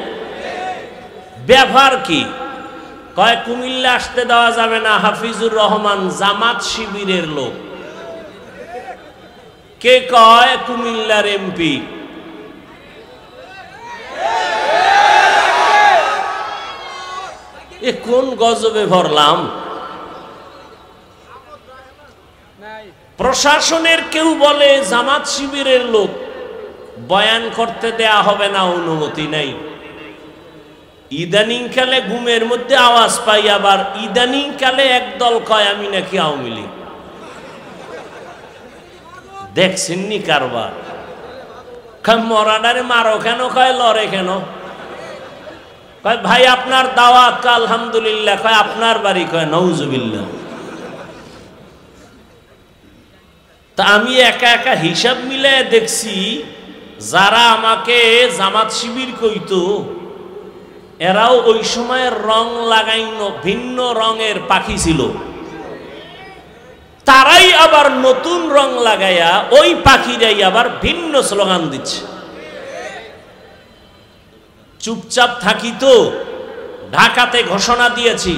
ব্যাপার কি? কয় কুমিল্লা আসতে দেওয়া যাবে না, হাফিজুর রহমান জামাত শিবিরের লোক। কে কয়? কুমিল্লার এমপি। এ কোন গজবে ভরলাম? প্রশাসনের কেউ বলে জামাত শিবিরের লোক, বয়ান করতে দেয়া হবে না, অনুমতি নাই। ইদানিং কালে ঘুমের মধ্যে আওয়াজ পাই, আবার ইদানিং কালে একদল কয় আমি নাকি আওয়ামী লীগ। দেখছেননি কারবার? মরাডারে মারো কেন, কয় লড়ে কেন, কয় ভাই আপনার দাওয়াত, আলহামদুলিল্লাহ, কয় আপনার বাড়ি, কয় নাউজুবিল্লাহ। তা আমি একা একা হিসাব মিলে দেখছি, যারা আমাকে জামাত শিবির কইতো এরাও ওই সময়ের রং লাগাইনো ভিন্ন রঙের পাখি ছিল, তারাই আবার নতুন রং লাগাইয়া ওই পাখিরাই আবার ভিন্ন স্লোগান দিচ্ছে। চুপচাপ থাকি তো। ঢাকাতে ঘোষণা দিয়েছি,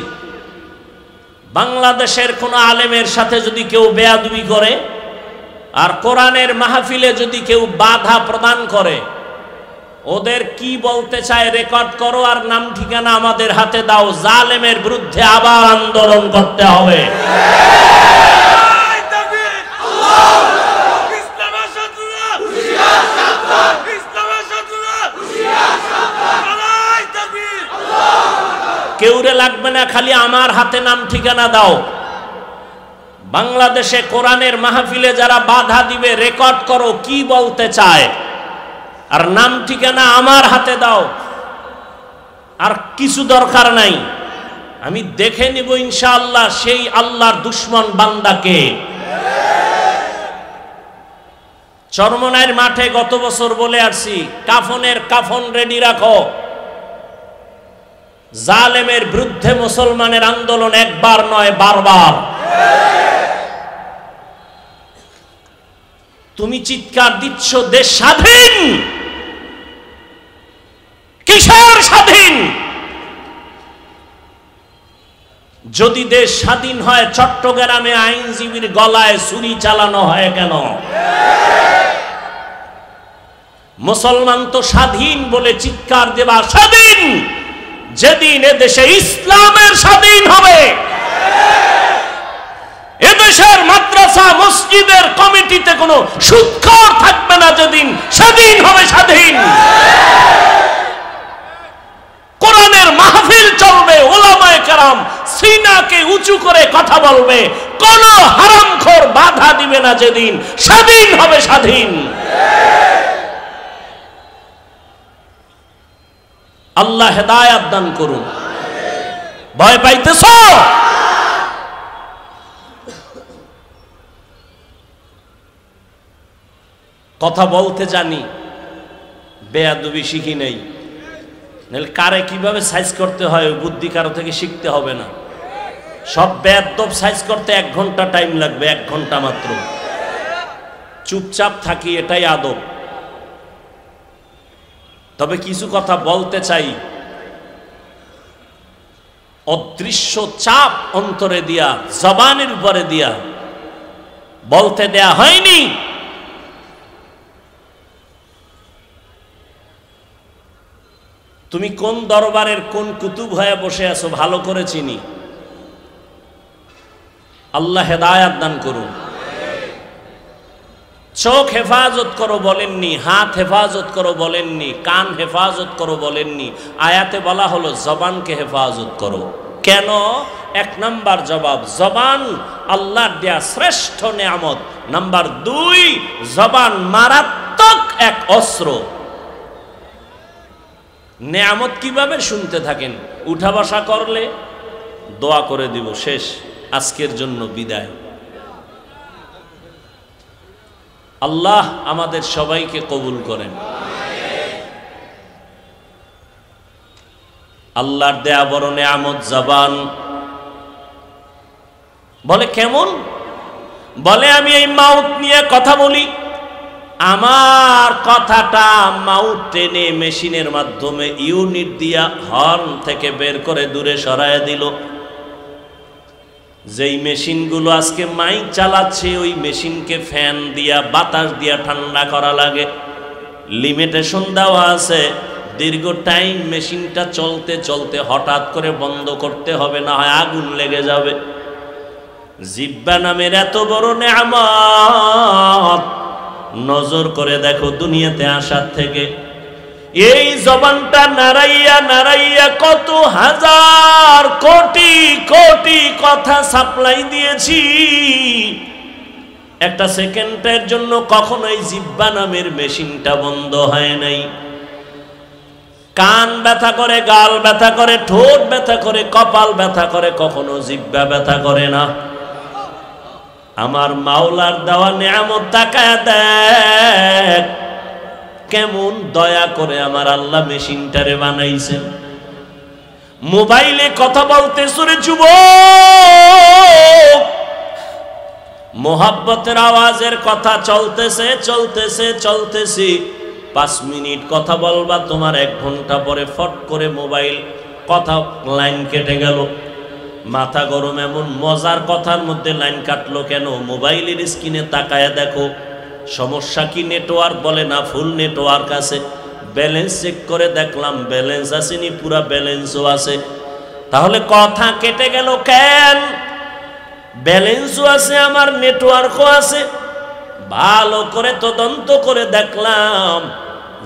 বাংলাদেশের কোন আলেমের সাথে যদি কেউ বেয়াদবি করে আর কোরআনের মাহফিলে যদি কেউ বাধা প্রদান করে, ওদের কি বলতে চায় রেকর্ড করো আর নাম ঠিকানা আমাদের হাতে দাও, জালেমের বিরুদ্ধে আবার আন্দোলন করতে হবে। কেউরে লাগবে না, খালি আমার হাতে নাম ঠিকানা দাও। বাংলাদেশে কোরআনের মাহফিলে যারা বাধা দিবে রেকর্ড করো কি বলতে চায়, আর নাম ঠিকানা আমার হাতে দাও। আর কিছু দরকার নাই, আমি দেখে নিব ইনশাআল্লাহ সেই আল্লাহর দুশ্মন বান্দাকে। চরমনাইয়ের মাঠে গত বছর বলে আসছি, কাফনের কাফন রেডি রাখো। জালেমের বিরুদ্ধে মুসলমানের আন্দোলন একবার নয়, বারবার। তুমি চিৎকার দিচ্ছ দেশ স্বাধীন, কিসের স্বাধীন? যদি দেশ স্বাধীন হয়, চট্টগ্রামে আইনজীবীর গলায় ছুরি চালানো হয় কেন? মুসলমান তো স্বাধীন বলে চিৎকার দেবা স্বাধীন যেদিন এদেশে ইসলামের স্বাধীন হবে, এদেশের মাদ্রাসা মসজিদের কমিটিতে কোনো সুদখোর থাকবে না, যেদিন স্বাধীন হবে স্বাধীন। কোরআনের মাহফিল চলবে, ওলামায়ে কেরাম সিনাকে উঁচু করে কথা বলবে, কোন হারামখোর বাধা দিবে না, যেদিন স্বাধীন হবে স্বাধীন। আল্লাহ হেদায়েত দান করুন। ভয় পাইতেছ? কথা বলতে জানি, বেয়াদবি শিখি নাই। নাহলে কারে কিভাবে সাইজ করতে হয় ওই বুদ্ধি কারো থেকে শিখতে হবে না। সব বেয়াদব সাইজ করতে 1 ঘন্টা টাইম লাগবে, 1 ঘন্টা মাত্র। চুপচাপ থাকি, এটাই আদব। তবে কিছু কথা বলতে চাই, অদৃশ্য চাপ অন্তরে দিয়া, জবানের উপরে দিয়া বলতে দেয়া হয়নি। তুমি কোন দরবারের কোন কুতুব হয়ে বসে আছো ভালো করে চিনি। আল্লাহ হেদায়েত দান করুন। চোখ হেফাজত করো বলেননি, হাত হেফাজত করো বলেননি, কান হেফাজত করো বলেননি। আয়াতে বলা হলো জবানকে হেফাজত করো। কেন? 1 নাম্বার জবাব, জবান আল্লাহর দেয়া শ্রেষ্ঠ নেয়ামত। নাম্বার 2, জবান মারাত্মক এক অস্ত্র। নেয়ামত কিভাবে? শুনতে থাকেন, উঠা বসা করলে দোয়া করে দিব, শেষ, আজকের জন্য বিদায়। আল্লাহ আমাদের সবাইকে কবুল করেন। আল্লাহর দেয়া বড় নেয়ামত জবান। বলে কেমন? বলে আমি এই মাউথ নিয়ে কথা বলি, আমার কথাটা মাউথ টেনে মেশিনের মাধ্যমে ইউনিট দিয়া হর্ন থেকে বের করে দূরে সরায় দিল। যেই মেশিনগুলো আজকে মাইক চালাচ্ছে, ওই মেশিনকে ফ্যান দিয়া বাতাস দিয়া ঠান্ডা করা লাগে, লিমিটেশন দেওয়া আছে। দীর্ঘ টাইম মেশিনটা চলতে চলতে হঠাৎ করে বন্ধ করতে হবে, না হয় আগুন লেগে যাবে। জিহ্বা নামের এত বড় নেয়ামত, নজর করে দেখো দুনিয়াতে আসার থেকে এই জবানটা নাড়াইয়া নাড়াইয়া কত হাজার কোটি কোটি কথা সাপ্লাই দিয়েছি। একটা সেকেন্ডের জন্য কখনোই জিহ্বা নামের মেশিনটা বন্ধ হয় নাই। কান ব্যথা করে, গাল ব্যথা করে, ঠোঁট ব্যথা করে, কপাল ব্যথা করে, কখনো জিহ্বা ব্যথা করে না। আমার মাওলার দেওয়া নিয়ামত তাকায় দেখ, কেমন দয়া করে আমার আল্লাহ মেশিনটারে বানাইছেন। মোবাইলে কথা বলতে শুনে যুবক, মোহাব্বতের আওয়াজের কথা চলতেছে চলতেছে চলতেছে, 5 মিনিট কথা বলবা, তোমার 1 ঘন্টা পরে ফট করে মোবাইল কথা লাইন কেটে গেল। মাথা গরম, এমন মজার কথার মধ্যে লাইন কাটলো কেন? মোবাইলের স্ক্রিনে তাকায় দেখো সমস্যা কি, নেটওয়ার্ক বলে না ফুল নেটওয়ার্ক আছে। ব্যালেন্স চেক করে দেখলাম ব্যালেন্স আসেনি, পুরা ব্যালেন্সও আছে। তাহলে কথা কেটে গেল কেন? ব্যালেন্সও আছে, আমার নেটওয়ার্কও আছে। ভালো করে তদন্ত করে দেখলাম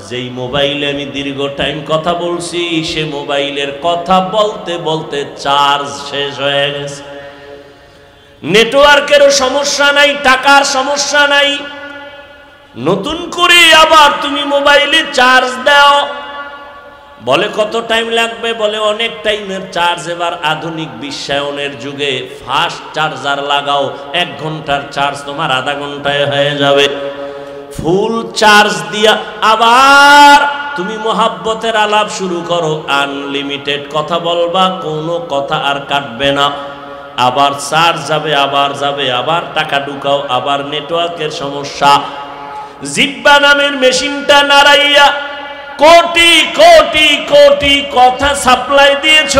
যেই মোবাইলে আমি দীর্ঘ টাইম কথা বলছি, সে মোবাইলের কথা বলতে বলতে চার্জ শেষ হয়ে গেছে। নেটওয়ার্কেরও সমস্যা নাই, টাকার সমস্যা নাই, নতুন করে আবার তুমি মোবাইলে চার্জ দাও। বলে কত টাইম লাগবে? বলে অনেক টাইমের চার্জ। এবার আধুনিক বিশ্বায়নের যুগে ফাস্ট চার্জার লাগাও, 1 ঘন্টার চার্জ তোমার আধা ঘন্টায় হয়ে যাবে। ফুল চার্জ দিয়া আবার তুমি মোহাব্বতের আলাপ শুরু করো, আনলিমিটেড কথা বলবা, কোনো কথা আর কাটবে না। আবার চার্জ যাবে, আবার যাবে, আবার টাকা ঢুকাও, আবার নেটওয়ার্কের সমস্যা। জিহ্বা নামের মেশিনটা নাড়াইয়া কোটি কোটি কোটি কথা সাপ্লাই দিয়েছ,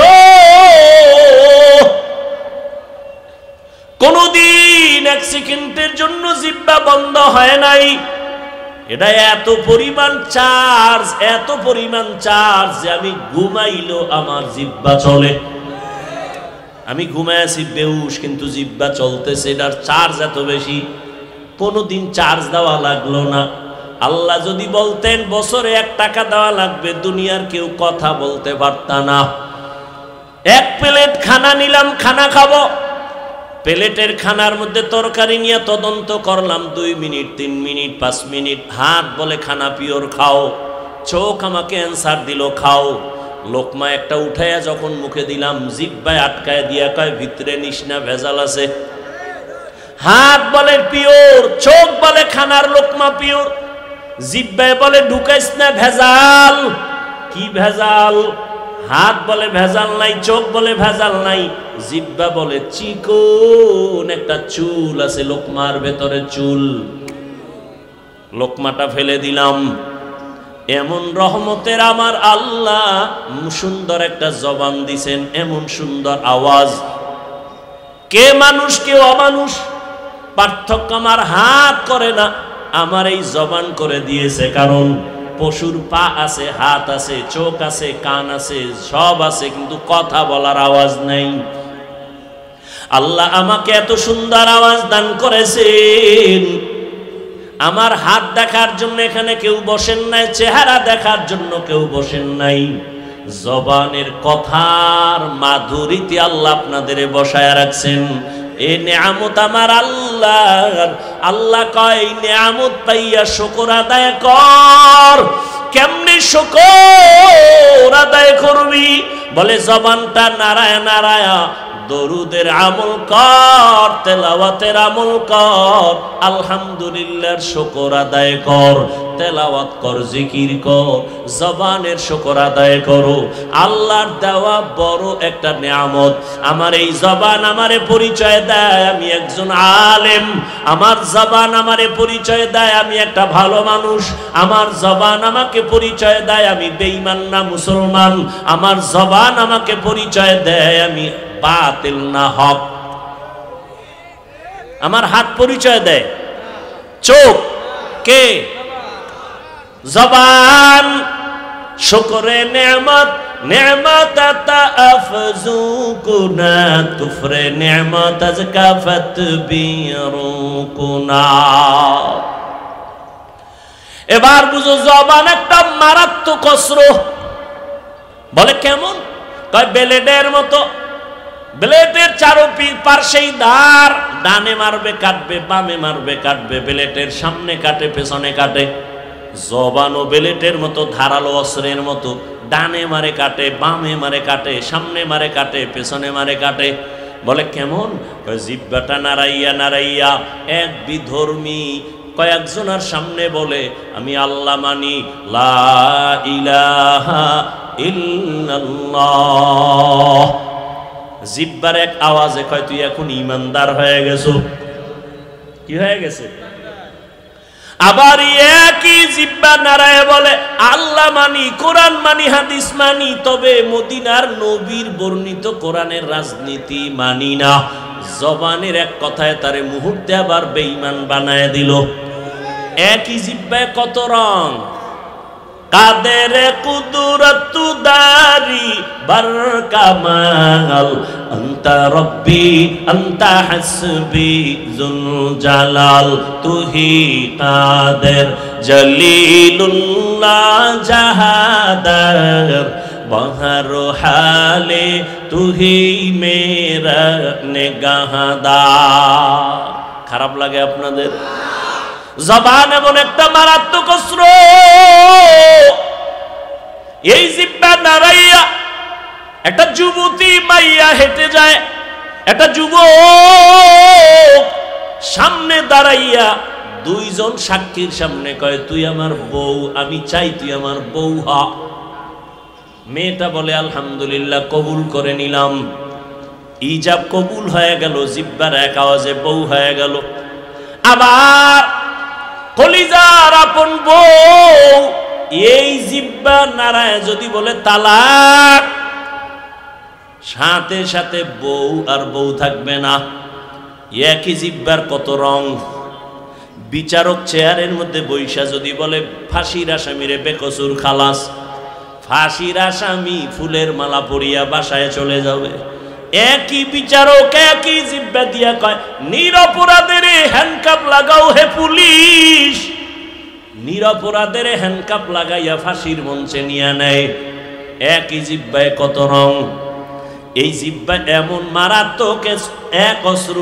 কোনদিন 1 সেকেন্ডের জন্য জিহ্বা বন্ধ হয় নাই। এটা এত পরিমাণ চার্জ, এত পরিমাণ চার্জ যে আমি ঘুমাইলো আমার জিহ্বা চলে। আমি ঘুমায় আছি বেহুশ, কিন্তু জিহ্বা চলতেছে। এটার চার্জ এত বেশি, কোনদিন চার্জ দেওয়া লাগলো না। আল্লাহ যদি বলতেন বছরে 1 টাকা দেওয়া লাগবে, দুনিয়ার কেউ কথা বলতে পারত না। 1 প্লেট খানা নিলাম, খানা খাবো, প্লেটের খানার মধ্যে তরকারি নিয়ে তদন্ত করলাম 2 মিনিট, 3 মিনিট, 5 মিনিট। হাত বলে খানা পিওর খাও, চোখ আমাকে অ্যান্সার দিল খাও। লোকমা একটা উঠাইয়া যখন মুখে দিলাম, জিহ্বায় আটকায় দিয়া কয় ভিতরে নিস না, ভেজাল আছে। হাত বলে পিওর, চোখ বলে খানার লোকমা পিওর, জিহ্বায় বলে ঢুকাইস না, ভেজাল। কি ভেজাল? হাত বলে ভেজাল নাই, চোখ বলে ভেজাল নাই, জিহ্বা বলে চিকন একটা চুল আছে লোকমার ভেতরে, চুল। লোকমাটা ফেলে দিলাম। এমন রহমতের আমার আল্লাহ সুন্দর একটা জবান দিছেন, এমন সুন্দর আওয়াজ। কে মানুষ কে অমানুষ পার্থক্য আমার হাত করে না, আমার এই জবান করে দিয়েছে। কারণ পশুর পা আছে, হাত আছে, চোখ আছে, কান আছে, সব আছে, কিন্তু কথা বলার আওয়াজ নাই। আল্লাহ আমাকে এত সুন্দর আওয়াজ দান করেছেন। আমার হাত দেখার জন্য এখানে কেউ বসেন নাই, চেহারা দেখার জন্য কেউ বসেন নাই। জবানের কথার মাধুরীতে আল্লাহ আপনাদের বসায় রাখছেন। এই নিয়ামত আমার আল্লাহর। আল্লাহ কয় এই নিয়ামত পাইয়া শুকর আদায় কর। কেমনে শুকর আদায় করবি? বলে জবানটা নারায় নারায়া দরুদের আমল কর, তেলাওয়াতের আমল কর, আলহামদুলিল্লাহর শুকর আদায় কর, তেলাওয়াত কর, জিকির কর, জবানের শুকর আদায় করো। আল্লাহর দেওয়া বড় একটা নিয়ামত। আমার এই জবান আমারে পরিচয় দেয় আমি একজন আলেম। আমার জবান আমারে পরিচয় দেয় আমি একটা ভালো মানুষ। আমার জবান আমাকে পরিচয় দেয় আমি বেঈমান না মুসলমান। আমার জবান আমাকে পরিচয় দেয় আমি বাতিল না হক। আমার হাত পরিচয় দেয়, চোখ কে? জবান। শুকরে নেয়ামত, নেয়ামত আতা আফজু কুনা, কুফরে নেয়ামত আজ কাফত বিরু কুনা। এবার বুঝো জবান একটা মারাত্মক অস্ত্র। বলে কেমন? কয় ব্লেডের মতো, ব্লেডের পার্শ্বেই ধার, ডানে মারবে কাটবে, বামে মারবে কাটবে, ব্লেডের সামনে কাটে পেছনে কাটে। জবানও ব্লেডের মতো, ধারালো অস্ত্রের মতো, ডানে মারে কাটে, বামে মারে কাটে, সামনে মারে কাটে, পেছনে মারে কাটে। বলে কেমন? জিহ্বাটা নাড়াইয়া নাড়াইয়া এক বিধর্মী কয়েকজনের সামনে বলে আমি আল্লাহ মানি, লা ইলাহা ইল্লাল্লাহ। জিহ্বার এক আওয়াজে কয় তুই এখন ইমানদার হয়ে গেছো। কি হয়ে গেছে? আবার একই জিহ্বা নারায় বলে আল্লাহ মানি, কোরআন মানি, হাদিস মানি, তবে মদিনার নবীর বর্ণিত কোরআনের রাজনীতি মানি না। জবানের এক কথায় তারে মুহূর্তে আবার বেঈমান বানায় দিল। একই জিহ্বায় কত রং। কাদের কুদরত দারি বার কামাল, আনতা রব্বি আনতা হাসবি জুল জালাল, তুহি কাদের জলিলুল্লাহ জাহাদার, বহর হালে তুহি মেরা নেগাহদার। খারাপ লাগে আপনাদের? জবান এমন একটা মারাত্মক অস্ত্র। এই জিহ্বা নাড়াইয়া একটা যুবতী মাইয়া হেঁটে যায়, একটা যুবক সামনে দাঁড়াইয়া দুইজন সাক্ষীর সামনে কয় তুই আমার বউ, আমি চাই তুই আমার বউ হ। মেয়েটা বলে আলহামদুলিল্লাহ, কবুল করে নিলাম। ইজাব কবুল হয়ে গেল, জিহ্বার এক আওয়াজে বউ হয়ে গেল। আবার কলিজার আপন বউ, এই জিহ্বা নারায় যদি বলে তালাক, সাথে সাথে বউ আর বউ থাকবে না। একই জিহ্বার কত রং। বিচারক চেয়ারের মধ্যে বৈশা যদি বলে ফাঁসির আসামিরে বেকসুর খালাস, ফাঁসির আসামি ফুলের মালা পরিয়া বাসায় চলে যাবে। একই বিচারক একই জিহ্বা দিয়া কয় নিরপরাধের হ্যান্ডকাপ লাগাও হে পুলিশ, নিরপরাধের হ্যান্ডকাপ লাগাইয়া ফাঁসির মঞ্চে নিয়ে নেয়। একই জিহ্বায় কত রং। এই জিহ্বা এমন মারাত্মক এক অস্ত্র,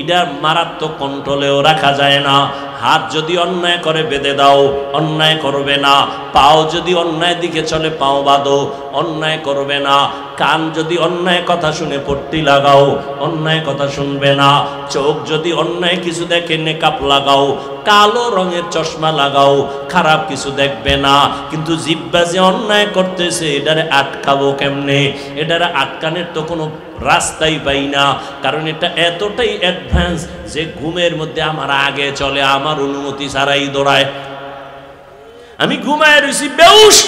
এটা মারাত্মক কন্ট্রোলেও রাখা যায় না। হাত যদি অন্যায় করে বেঁধে দাও, অন্যায় করবে না। পাও যদি অন্যায় দিকে চলে, পাও বাঁধো, অন্যায় করবে না। কান যদি অন্যায় কথা শুনে পট্টি লাগাও, অন্যায় কথা শুনবে না। চোখ যদি অন্যায় কিছু দেখে নেকাপ লাগাও, কালো রঙের চশমা লাগাও, খারাপ কিছু দেখবে না। কিন্তু জিহ্বা যে অন্যায় করতেছে, এটারে আটকাবো কেমনে? এটারে আটকানোর তো কোনো রাস্তাই পাই না। কারণ এটা এতটাই অ্যাডভান্স যে ঘুমের মধ্যে আমার আগে চলে, আমার অনুমতি ছাড়াই দৌড়ায়। আমি ঘুমায় রয়েছি বেউস,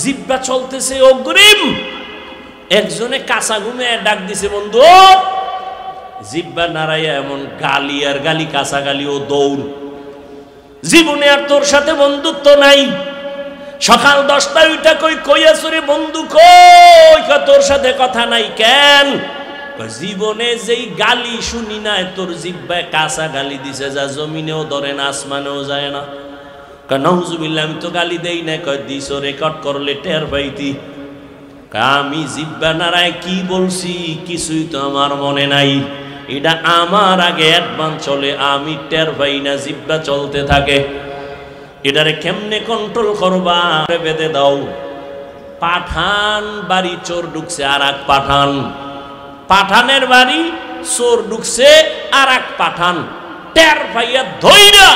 জিহ্বা চলতেছে অগ্রিম। একজনে কাঁচা ঘুমে ডাক দিছে বন্ধু, জিহ্বা নাড়াইয়া এমন গালি আর গালি, কাঁচা গালি ও দৌড়। জীবনে আর তোর সাথে বন্ধুত্ব নাই। সকাল 10টায় উঠা কই আসরে বন্ধু কই, তোর সাথে কথা নাই কেন? জীবনে যেই গালি শুনি নাই, তোর জিহ্বায় কাঁচা গালি দিছে যা জমিনেও ধরে না, আসমানেও যায় না। নাউজুবিল্লাহ, আমি তো গালি দেই না। কয় দিছ, রেকর্ড করলে টের পাইতি। আমি জিহ্বা নাড়ায় কি বলছি কিছুই তো আমার মনে নাই। এটা আমার আগে অ্যাডভান্স চলে, আমি টের পাই না, জিহ্বা চলতে থাকে। এটারে কেমনে কন্ট্রোল করবা? বেঁধে দাও। পাঠান বাড়ি চোর ঢুকছে, আর এক পাঠান, পাঠানের বাড়ি চোর ঢুকছে, আর এক পাঠান টের পাইয়া ধইরা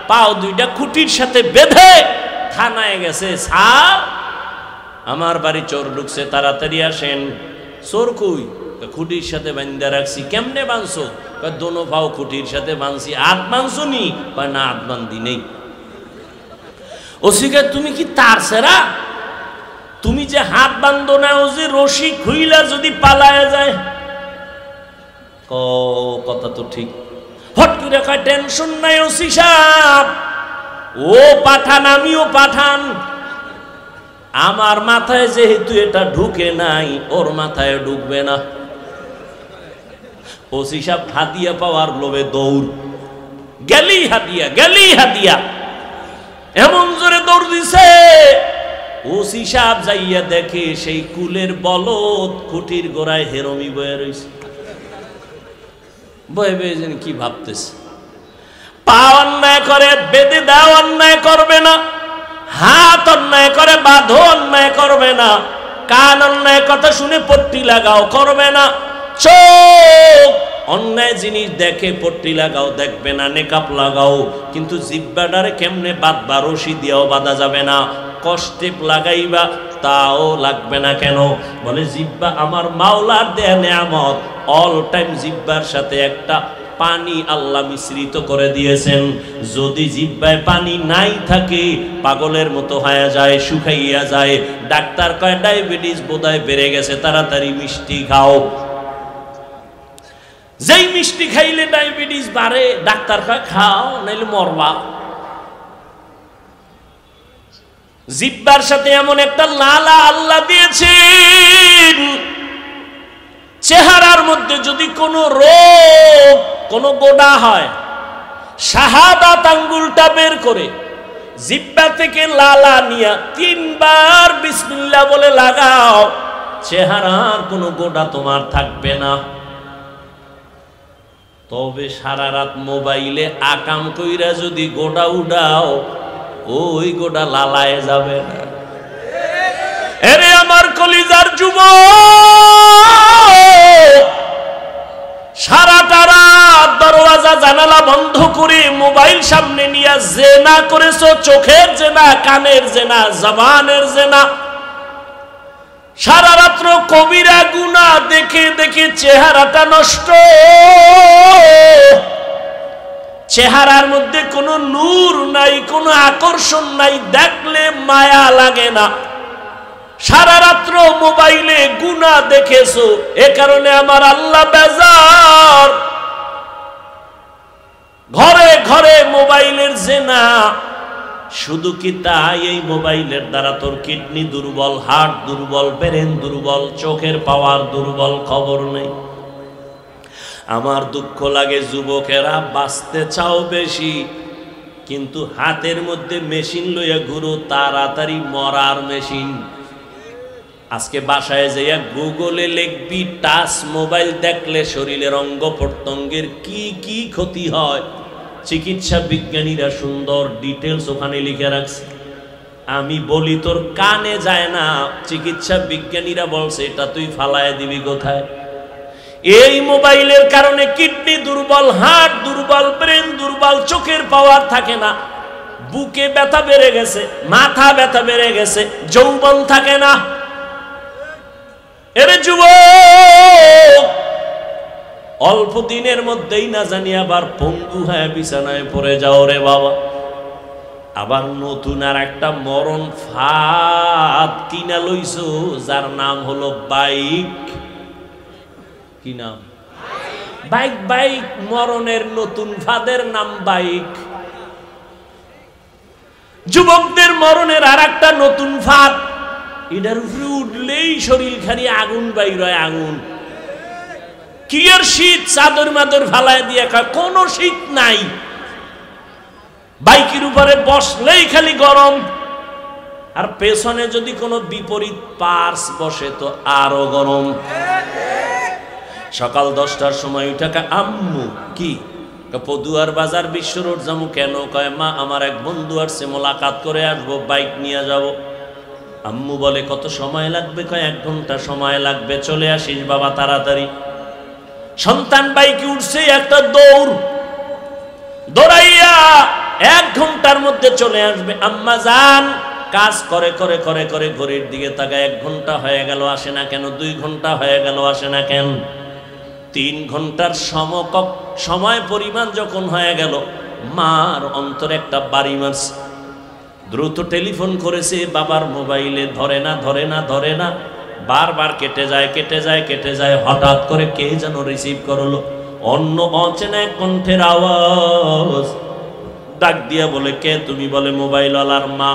পাও দুইটা খুঁটির সাথে বেঁধে থানায় গেছে। স্যার, আমার বাড়ি চোর ঢুকছে, তাড়াতাড়ি আসেন। চোর কই? খুঁটির সাথে বান্ধা রাখছি। কেমনে বাঁধছো? দোনো পাও খুঁটির সাথে বাঁধছি। হাত বাঁধছো নি? না, হাত বান্ধি নেই। ওসিকে তুমি কি তার সেরা? তুমি যে হাত বান্ধো না, ও যে রশি খুইলা যদি পালায় যায়। কথা তো ঠিক। হট করে কয় টেনশন নাই ওসি সাহেব, ও পাঠান আমিও পাঠান। আমার মাথায় যেহেতু এটা ঢুকে নাই, ওর মাথায় ঢুকবে না। ওসি সাহেব হাতিয়া পাওয়ার লোভে দৌড়, গেলি হাতিয়া, গেলি হাতিয়া। এমন জোরে দৌড় দিছে, ওসি সাহেব যাইয়া দেখে সেই কুলের বলদ খুঁটির গোড়ায় হেরমি বয়ে রয়েছে। বয়ে বয়ে যেন কি ভাবতেছে। পা অন্যায় করে বেঁধে দাও, অন্যায় করবে না। হাত অন্যায় করে বাঁধো, অন্যায় করবে না। কান অন্যায় কথা শুনে পট্টি লাগাও, করবে না। চোখ অন্যায় জিনিস দেখে পট্টি লাগাও, দেখবে না। নেকাপ লাগাও, কিন্তু জিব্বাটারে কেমনে বাঁধবা? রশি দিয়েও বাঁধা যাবে না। কষ্টেপ লাগাইবা, তাও লাগবে না। কেন? বলে জিব্বা আমার মাওলার দেয়া নেয়ামত। অল টাইম জিব্বার সাথে একটা পানি আল্লাহ মিশ্রিত করে দিয়েছেন। যদি জিব্বায় পানি নাই থাকে, পাগলের মতো হয়ে যায়, শুকাইয়া যায়। ডাক্তার কয় ডায়াবেটিস বোধহয় বেড়ে গেছে, তাড়াতাড়ি মিষ্টি খাও। যেই মিষ্টি খাইলে ডায়াবেটিস বাড়ে, ডাক্তার কয় খাও, নাইলে মরবা। জিব্বার সাথে এমন একটা লালা আল্লাহ দিয়েছেন, চেহারার মধ্যে যদি কোনো রোগ, কোনো গোডা হয়, শাহাদাত আঙ্গুলটা বের করে জিব্বা থেকে লালা নিয়া 3 বার বিসমিল্লাহ বলে লাগাও, চেহারার কোনো গোডা তোমার থাকবে না। তবে সারা রাত মোবাইলে আকাম কইরা যদি গোডা উড়াও, ওই গোডা লালায় যাবে না। এরে আমার কলিজার যুবক, সারাটা রাত দরওয়াজা জানালা বন্ধ করে মোবাইল সামনে নিয়ে জেনা করেছো। চোখের জেনা, কানের জেনা, জবানের জেনা। সারা রাত্র কবিরা গুনাহ দেখে দেখে চেহারাটা নষ্ট। চেহারার মধ্যে কোনো নূর নাই, কোনো আকর্ষণ নাই, দেখলে মায়া লাগে না। সারা রাত্র মোবাইলে গুনাহ দেখেছো, এ কারণে আমার আল্লাহ বেজার। ঘরে ঘরে মোবাইলের জেনা। শুধু কি তাই? এই মোবাইলের দ্বারা তোর কিডনি দুর্বল, হার্ট দুর্বল, ব্রেন দুর্বল, চোখের পাওয়ার দুর্বল, খবর নেই। আমার দুঃখ লাগে, যুবকেরা বাঁচতে চাও বেশি, কিন্তু হাতের মধ্যে মেশিন লইয়া ঘুরো, তাড়াতাড়ি মরার মেশিন। আজকে বাসায় যাইয়া গুগলে লিখবি টাচ মোবাইল দেখলে শরীরের অঙ্গ প্রত্যঙ্গের কি কি ক্ষতি হয়, চিকিৎসা বিজ্ঞানীরা সুন্দর ডিটেলস ওখানে লিখে রাখছে। আমি বলি তোর কানে যায় না, চিকিৎসা বিজ্ঞানীরা বলছে এটা তুই ফালায় দিবি কোথায়? এই মোবাইলের কারণে কিডনি দুর্বল, হার্ট দুর্বল, ব্রেন দুর্বল, চোখের পাওয়ার থাকে না, বুকে ব্যথা বেড়ে গেছে, মাথা ব্যথা বেড়ে গেছে, যৌবন থাকে না। এরে যুবক, অল্প দিনের মধ্যেই না জানি আবার পঙ্গু হয়ে বিছানায় পড়ে যাও রে বাবা। আবার নতুন আর একটা মরণ ফাঁদ কিনা লইছো, যার নাম হলো বাইক। কি নাম? বাইক। বাইক মরণের নতুন ফাঁদের নাম বাইক। যুবকদের মরণের আর একটা নতুন ফাঁদ, এটার উপরে উঠলেই শরীর খালি আগুন বাইর হয়, আগুন। কি আর শীত? চাদর মাদর ফালায় দিয়ে কোনো শীত নাই। বাইকের উপরে বসলেই খালি গরম, আর পেছনে যদি কোনো বিপরীত পার্স বসে তো আরো গরম। সকাল 10টার সময় উঠাকা আম্মু কি পদুয়ার বাজার বিশ্ব রোড যাবো। কেন? কয় মা আমার এক বন্ধু আসছে, মোলাকাত করে আসবো, বাইক নিয়ে যাব। আম্মু বলে কত সময় লাগবে? কয় 1 ঘন্টা সময় লাগবে। চলে আসিস বাবা তাড়াতাড়ি। সন্তান বাইকে উঠছে, একটা দৌড়, দৌড়াইয়া 1 ঘন্টার মধ্যে চলে আসবে। আম্মা যান কাজ করে করে করে করে ঘড়ির দিকে তাকায়, 1 ঘন্টা হয়ে গেল আসে না কেন? 2 ঘন্টা হয়ে গেল আসে না কেন? 3 ঘন্টার সময় পরিমাণ যখন হয়ে গেল, মার অন্তরে একটা বাড়ি মারছে। দ্রুত টেলিফোন করেছে, বাবার মোবাইলে ধরে না ধরে না ধরে না, বারবার কেটে যায় কেটে যায় কেটে যায়। হঠাৎ করে কে যেন রিসিভ করলো, অন্য অচেনা কণ্ঠের আওয়াজ। ডাক দিয়া বলে কে তুমি? বলে মোবাইলওয়ালার মা।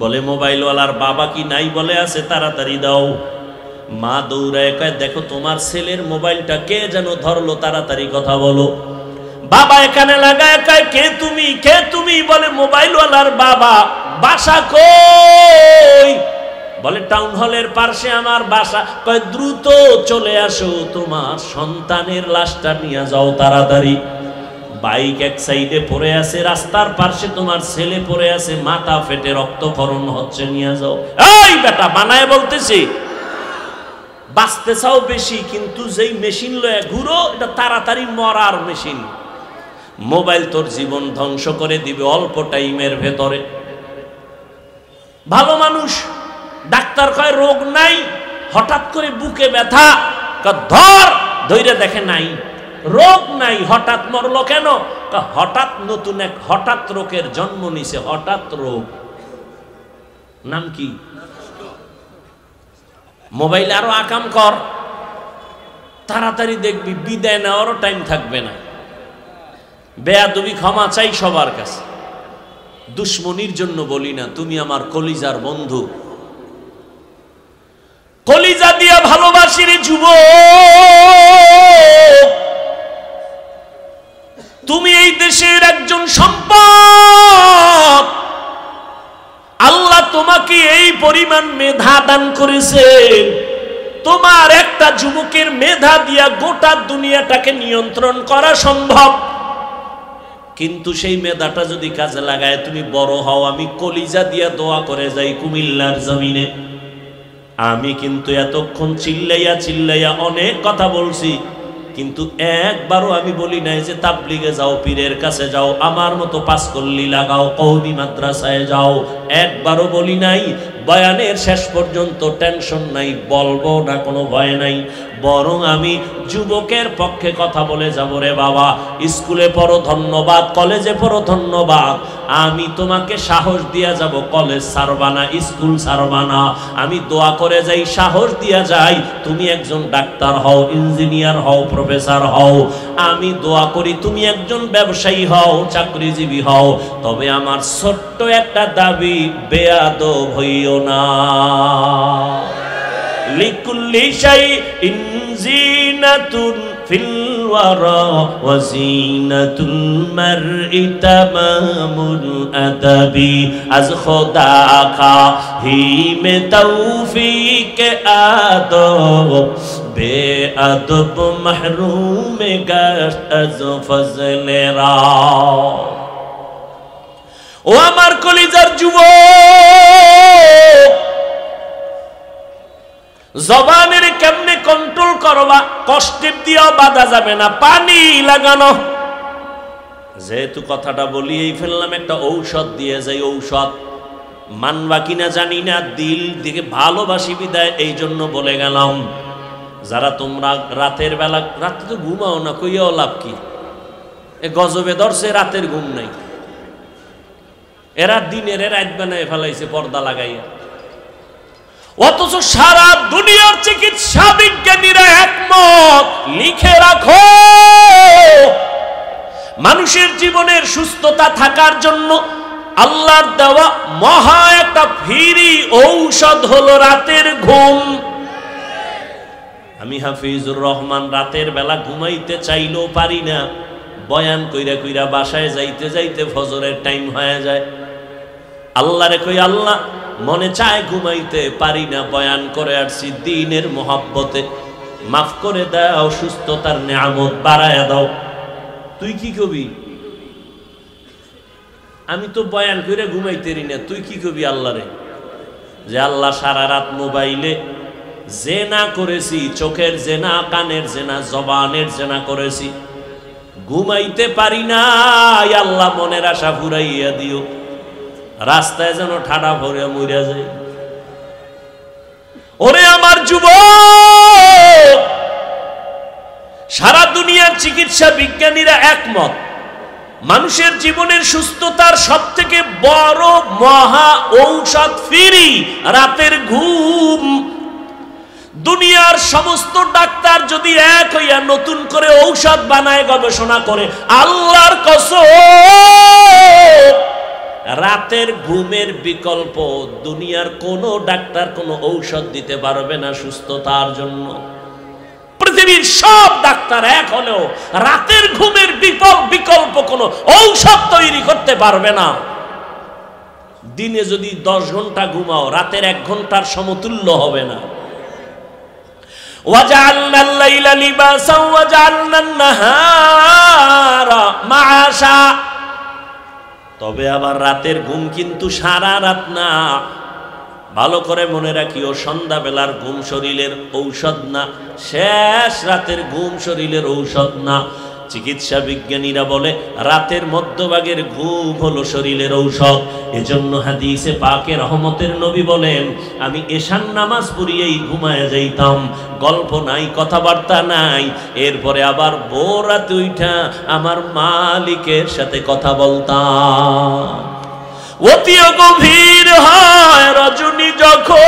বলে মোবাইলওয়ালার বাবা কি নাই? বলে আছে, তাড়াতাড়ি দাও। মা দৌড়ায় কয় দেখো তোমার ছেলের মোবাইলটা কে যেন ধরলো, তাড়াতাড়ি কথা বলো। বাবা এখানে লাগায় কয় কে তুমি, কে তুমি? বলে মোবাইলওয়ালার বাবা। বাসা কই? বলে টাউন হলের পাশে আমার বাসা। কয় দ্রুত চলে আসো, তোমার সন্তানের লাশটা নিয়ে যাও তাড়াতাড়ি। বাইক এক সাইডে পড়ে আছে, রাস্তার পাশে তোমার ছেলে পড়ে আছে, মাথা ফেটে রক্তক্ষরণ হচ্ছে, নিয়ে যাও। এই বেটা, বানায় বলতেছি, বাঁচতে চাও বেশি, কিন্তু যেই মেশিন লয়ে ঘুরো এটা তাড়াতাড়ি মরার মেশিন। মোবাইল তোর জীবন ধ্বংস করে দিবে অল্প টাইমের ভেতরে। ভালো মানুষ, ডাক্তার কয় রোগ নাই, হঠাৎ করে বুকে ব্যথা, ধৈর্য দেখে নাই, রোগ নাই, হঠাৎ মরলো কেন? হঠাৎ নতুন এক হঠাৎ রোগের জন্ম নিছে। হঠাৎ রোগ নাম কি? মোবাইলে আরো আকাম কর, তাড়াতাড়ি দেখবি বিদায় নেওয়ারও টাইম থাকবে না। বেয়াদবি ক্ষমা চাই সবার কাছে, দুশ্মনির জন্য বলি না, তুমি আমার কলিজার বন্ধু, কলিজা দিয়া ভালোবাসি রে যুবক। তুমি এই দেশের একজন সম্পদ। আল্লাহ তোমাকে এই পরিমাণ মেধা দান করেছেন, তোমার একটা যুবকের মেধা দিয়া গোটা দুনিয়াটাকে নিয়ন্ত্রণ করা সম্ভব। কিন্তু সেই মেধাটা যদি কাজে লাগায় তুমি বড় হও, আমি কলিজা দিয়া দোয়া করে যাই কুমিল্লার জমিনে। আমি কিন্তু এতক্ষণ চিল্লাইয়া চিল্লাইয়া অনেক কথা বলছি, কিন্তু একবারও আমি বলি নাই যে তাবলিগে যাও, পীরের কাছে যাও, আমার মতো পাঁচকল্লি লাগাও, কওমি মাদ্রাসায় যাও, একবারও বলি নাই। বয়ানের শেষ পর্যন্ত টেনশন নাই, বলবো না, কোনো ভয় নাই। বরং আমি যুবকের পক্ষে কথা বলে যাব, রে বাবা স্কুলে পড়ো ধন্যবাদ, কলেজে পড়ো ধন্যবাদ, আমি তোমাকে সাহস দিয়া যাব, কলেজ ছাড়বা না, স্কুল ছাড়বা না। আমি দোয়া করে যাই, সাহস দিয়া যাই, তুমি একজন ডাক্তার হও, ইঞ্জিনিয়ার হও, প্রফেসর হও। আমি দোয়া করি তুমি একজন ব্যবসায়ী হও, চাকরিজীবী হও। তবে আমার ছোট্ট একটা দাবি, বেয়াদব হইও না। লিকুল্লি শাইইন জিনাতুন ফিল ওয়ারা ওয়া জিনাতুল মারই তামামুল আদাবি। আজ খোদা খাহি মে তৌফিক আদব, বেআদব মাহরুম গাশত আজ ফজলে রা। ও আমার কলিজার যুবক, জবানের কেমনে কন্ট্রোল করবা? কষ্টের দিয়েও বাধা যাবে না, পানি লাগানো। যেহেতু কথাটা বলিয়েই ফেললাম, একটা ঔষধ দিয়ে যাই। ঔষধ মানবা কিনা জানি না, দিল দিকে ভালোবাসি বিদায় এই জন্য বলে গেলাম। যারা তোমরা রাতের বেলা, রাতে তো ঘুমাও না, কইয়াও লাভ কি? এ গজবে ধরছে, রাতের ঘুম নাই। এরা দিনের রাত বানায় ফেলাইছে পর্দা লাগাইয়া। অথচ সারা দুনিয়ার চিকিৎসা বিজ্ঞানীরা একমত, লিখে রাখো, মানুষের জীবনের সুস্থতা থাকার জন্য আল্লাহর দেওয়া মহা একটা ফ্রি ঔষধ হলো রাতের ঘুম। আমি হাফিজুর রহমান রাতের বেলা ঘুমাইতে চাইলেও পারি না, বয়ান কইরা কইরা বাসায় যাইতে যাইতে ফজরের টাইম হয়ে যায়। আল্লাহরে কই, আল্লাহ মনে চায় ঘুমাইতে পারি না, বয়ান করে আসছি দ্বীনের মোহাব্বতে, মাফ করে দাও, সুস্থতার নিয়ামত বাড়ায়া দাও। তুই কি কবি? আমি তো বয়ান করে ঘুমাইতেরি না, তুই কি কবি আল্লাহরে? যে আল্লাহ সারা রাত মোবাইলে জেনা করেছি, চোখের জেনা, কানের জেনা, জবানের জেনা করেছি, ঘুমাইতে পারি না, আল্লাহ মনের আশা ফুরাইয়া দিও, রাস্তায় যেন ঠাডা ভরে মরিয়া যায়। ওরে আমার যুবক, সারা দুনিয়ার চিকিৎসা বিজ্ঞানীরা একমত, মানুষের জীবনের সুস্থতার সবথেকে বড় মহা ঔষধ ফ্রি রাতের ঘুম। দুনিয়ার সমস্ত ডাক্তার যদি এক হইয়া নতুন করে ঔষধ বানায়, গবেষণা করে, আল্লাহর কসম রাতের ঘুমের বিকল্প দুনিয়ার কোন ডাক্তার কোন ঔষধ দিতে পারবে না সুস্থতার জন্য। পৃথিবী পৃথিবীর সব ডাক্তার এক হলেও রাতের ঘুমের বিকল্প কোনো ঔষধ তৈরি করতে পারবে না। দিনে যদি 10 ঘন্টা ঘুমাও, রাতের 1 ঘন্টার সমতুল্য হবে না। وَجَعَلْنَا اللَّيْلَ لِبَاسًا وَجَعَلْنَا النَّهَارَ مَعَاشًا। তবে আবার রাতের ঘুম কিন্তু সারা রাত না। ভালো করে মনে রাখিও, সন্ধ্যাবেলার ঘুম শরীরের ঔষধ না, শেষ রাতের ঘুম শরীরের ঔষধ না। চিকিৎসা বিজ্ঞানীরা বলে রাতের মধ্যভাগের ঘুম হলো শরীরের ঔষধ। এজন্য হাদিসে পাকে রহমতের নবী বলেন, আমি এশার নামাজ পড়িয়েই ঘুমায় যাইতাম, গল্প নাই, কথাবার্তা নাই, এরপরে আবার ভোর রাতে উঠা আমার মালিকের সাথে কথা বলতাম। অতি গভীর হয় রজনী যখন,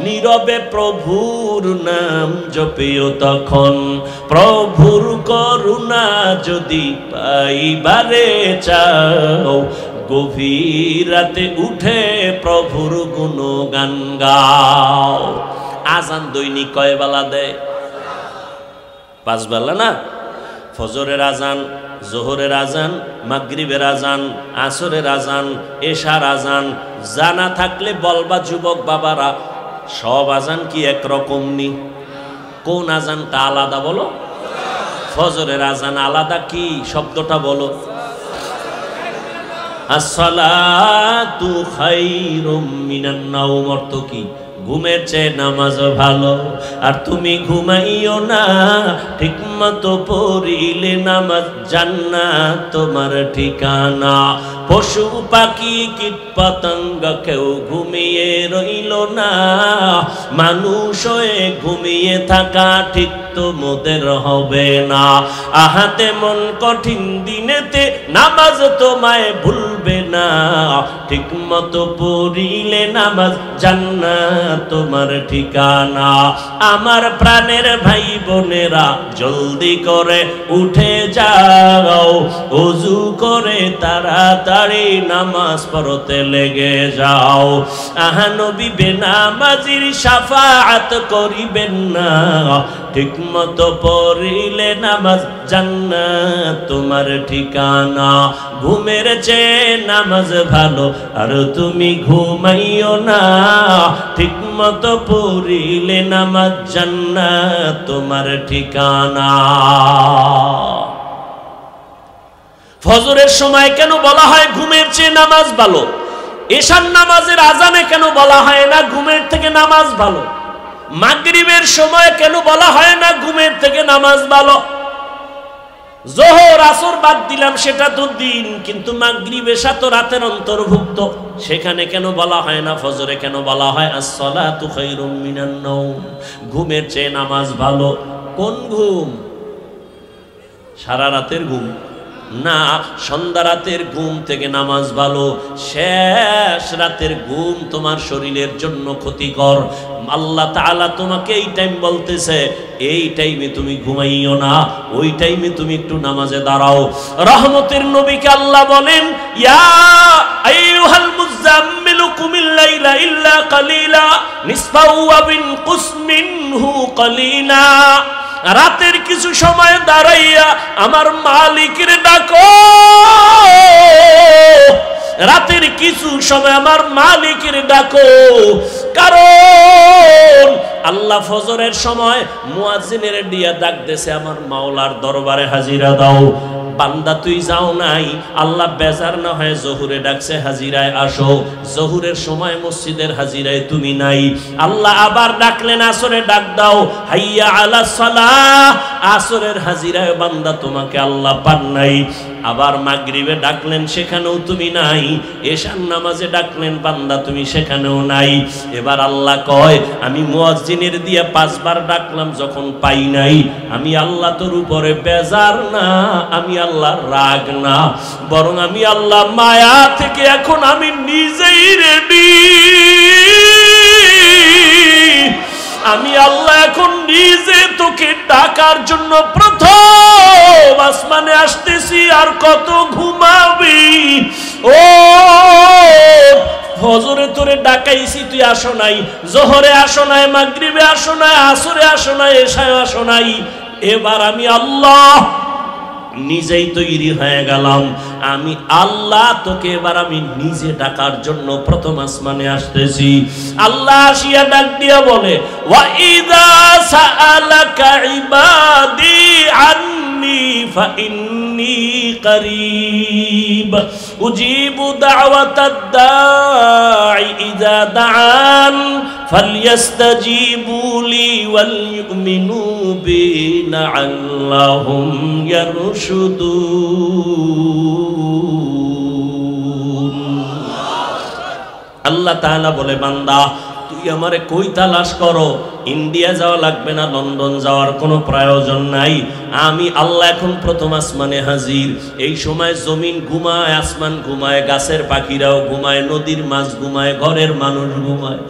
নীরবে প্রভুর নাম জপেও তখন, প্রভুর করুণা যদি পাইবারে চাও, গভীর রাতে উঠে প্রভুর গুণগান গাও। আজান দৈনিক কয় বেলা দেয়? 5 বেলা না? ফজরের আজান, জোহরের আজান, মাগরিবের আজান, আসরের আজান, এশার আজান। জানা থাকলে বলবা যুবক বাবারা, সব আজান কি একরকম নি? কোন আজানটা আলাদা বলো? ফজরের আজান আলাদা, কি শব্দটা বলো? আসসালাতু খায়রুম মিনান নাওম, অর্থ কি? ঘুমের চেয়ে নামাজ ভালো। আর তুমি ঘুমাইও না, ঠিক মতো পড়িলে নামাজ জান্নাত তোমার ঠিকানা। পশু পাখি কীট পতঙ্গ কেউ ঘুমিয়ে রইল না, মানুষ হয়ে ঘুমিয়ে থাকা ঠিক তোমাদের হবে না। আহাতে মন কঠিন দিনেতে নামাজ তোমায় ভুলবে না, ঠিক মতো পড়িলে নামাজ জান্নাত তোমার ঠিকানা। আমার প্রাণের ভাই বোনেরা, জলদি করে উঠে যাও, ওযু করে তাড়াতাড়ি নামাজ পড়তে লেগে যাও। আহা নবী বেনামাজির শাফাআত করিবেন না, ঠিক মতো পড়িলে নামাজ জান্নাত তোমার ঠিকানা। ঘুমের চেয়ে নামাজ ভালো, আর তুমি ঘুমাইও না, ঠিক মতো পড়িলে নামাজ জান্নাত তোমার ঠিকানা। ফজরের সময় কেন বলা হয় ঘুমের চেয়ে নামাজ ভালো? এশার নামাজের আজানে কেন বলা হয় না ঘুমের থেকে নামাজ ভালো? মাগরিবের সময় কেন বলা হয় না ঘুমের থেকে নামাজ ভালো? যোহর আসর বাদ দিলাম, সেটা তো দিন, কিন্তু মাগরিব এশা তো রাতের অন্তর্ভুক্ত, সেখানে কেন বলা হয় না? ফজরে কেন বলা হয় আসসালাতু খায়রুম মিনান নাওম, ঘুমের চেয়ে নামাজ ভালো? কোন ঘুম? সারা রাতের ঘুম না, সন্ধ্যা রাতের ঘুম থেকে নামাজ ভালো। শেষ রাতের ঘুম তোমার শরীরের জন্য ক্ষতিকর। আল্লাহ তাআলা তোমাকে এই টাইম বলতেছে, এই টাইমে তুমি ঘুমাইও না, ওই টাইমে তুমি একটু নামাজে দাঁড়াও। রহমতের নবীকে আল্লাহ বলেন, ইয়া আইয়ুহাল মুযাম্মিলু কুমিল লাইলা ইল্লা কালিলা নিসফাহু ওয়া বিনকুস মিনহু কালিলা। রাতের কিছু সময় দাঁড়াইয়া আমার মালিকের ডাকো, রাতের কিছু সময় আমার মালিকের ডাকো। কারণ আল্লাহ ফজরের সময় মুয়াজ্জিনের দিয়া ডাক দেছে, আমার মাওলার দরবারে হাজিরা দাও। বান্দা তুই যাও নাই, আল্লাহ বেজার না হয় জহুরে ডাকছে, হাজিরায় আসো। জহুরের সময় মসজিদের হাজিরায় তুমি নাই, আল্লাহ আবার ডাকলেন আসরে ডাক দাও, হাইয়া আলাস সালাহ। আসরের হাজিরায় বান্দা তোমাকে আল্লাহ পান নাই। আবার মাগরিবে ডাকলেন, সেখানেও তুমি নাই। এশার নামাজে ডাকলেন বান্দা, তুমি সেখানেও নাই। এবার আল্লাহ কয়, আমি মুয়াজ্জিনের দিয়া 5 বার ডাকলাম, যখন পাই নাই, আমি আল্লাহ তোর উপরে বেজার না, আমি আল্লাহ রাগ না, বরং আমি আল্লাহ মায়া থেকে এখন আমি নিজেই রেডি। আমি আল্লাহ এখন নিজে তোকে ডাকার জন্য প্রথম আসমানে আসতেছি। আর কত ঘুমাবি ও ফজরে তোরে ডাকাইছি তুই আসো নাই, জোহরে আসো নাই, মাগরিবে আসো নাই, আসরে আসো নাই, এশায় আসো নাই। এবার আমি আল্লাহ নিজেই তৈরি হয়ে গেলাম, আমি আল্লাহ তোকে এবার আমি নিজে ডাকার জন্য প্রথম আসমানে আসতেছি। আল্লাহ আসিয়া ডাক দিয়া বলে, ওয়া ইযা সাআলাকা ইবাদি আন্নি ফাইন্নী করিব উজিবু দাওয়াতাদ দাঈ ইযা দাআন ফালইস্তাজিবু লি ওয়াল ইউমিনু বি লাআল্লাহুম ইয়ারশুদুন। আল্লাহ তাআলা বলে, বান্দা তুই আমারে কই তালাশ করো, ইন্ডিয়া যাওয়া লাগবে না, লন্ডন যাওয়ার কোনো প্রয়োজন নাই। আমি আল্লাহ এখন প্রথম আসমানে হাজির। এই সময় জমিন ঘুমায়, আসমান ঘুমায়, গাছের পাখিরাও ঘুমায়, নদীর মাছ ঘুমায়, ঘরের মানুষ ঘুমায়।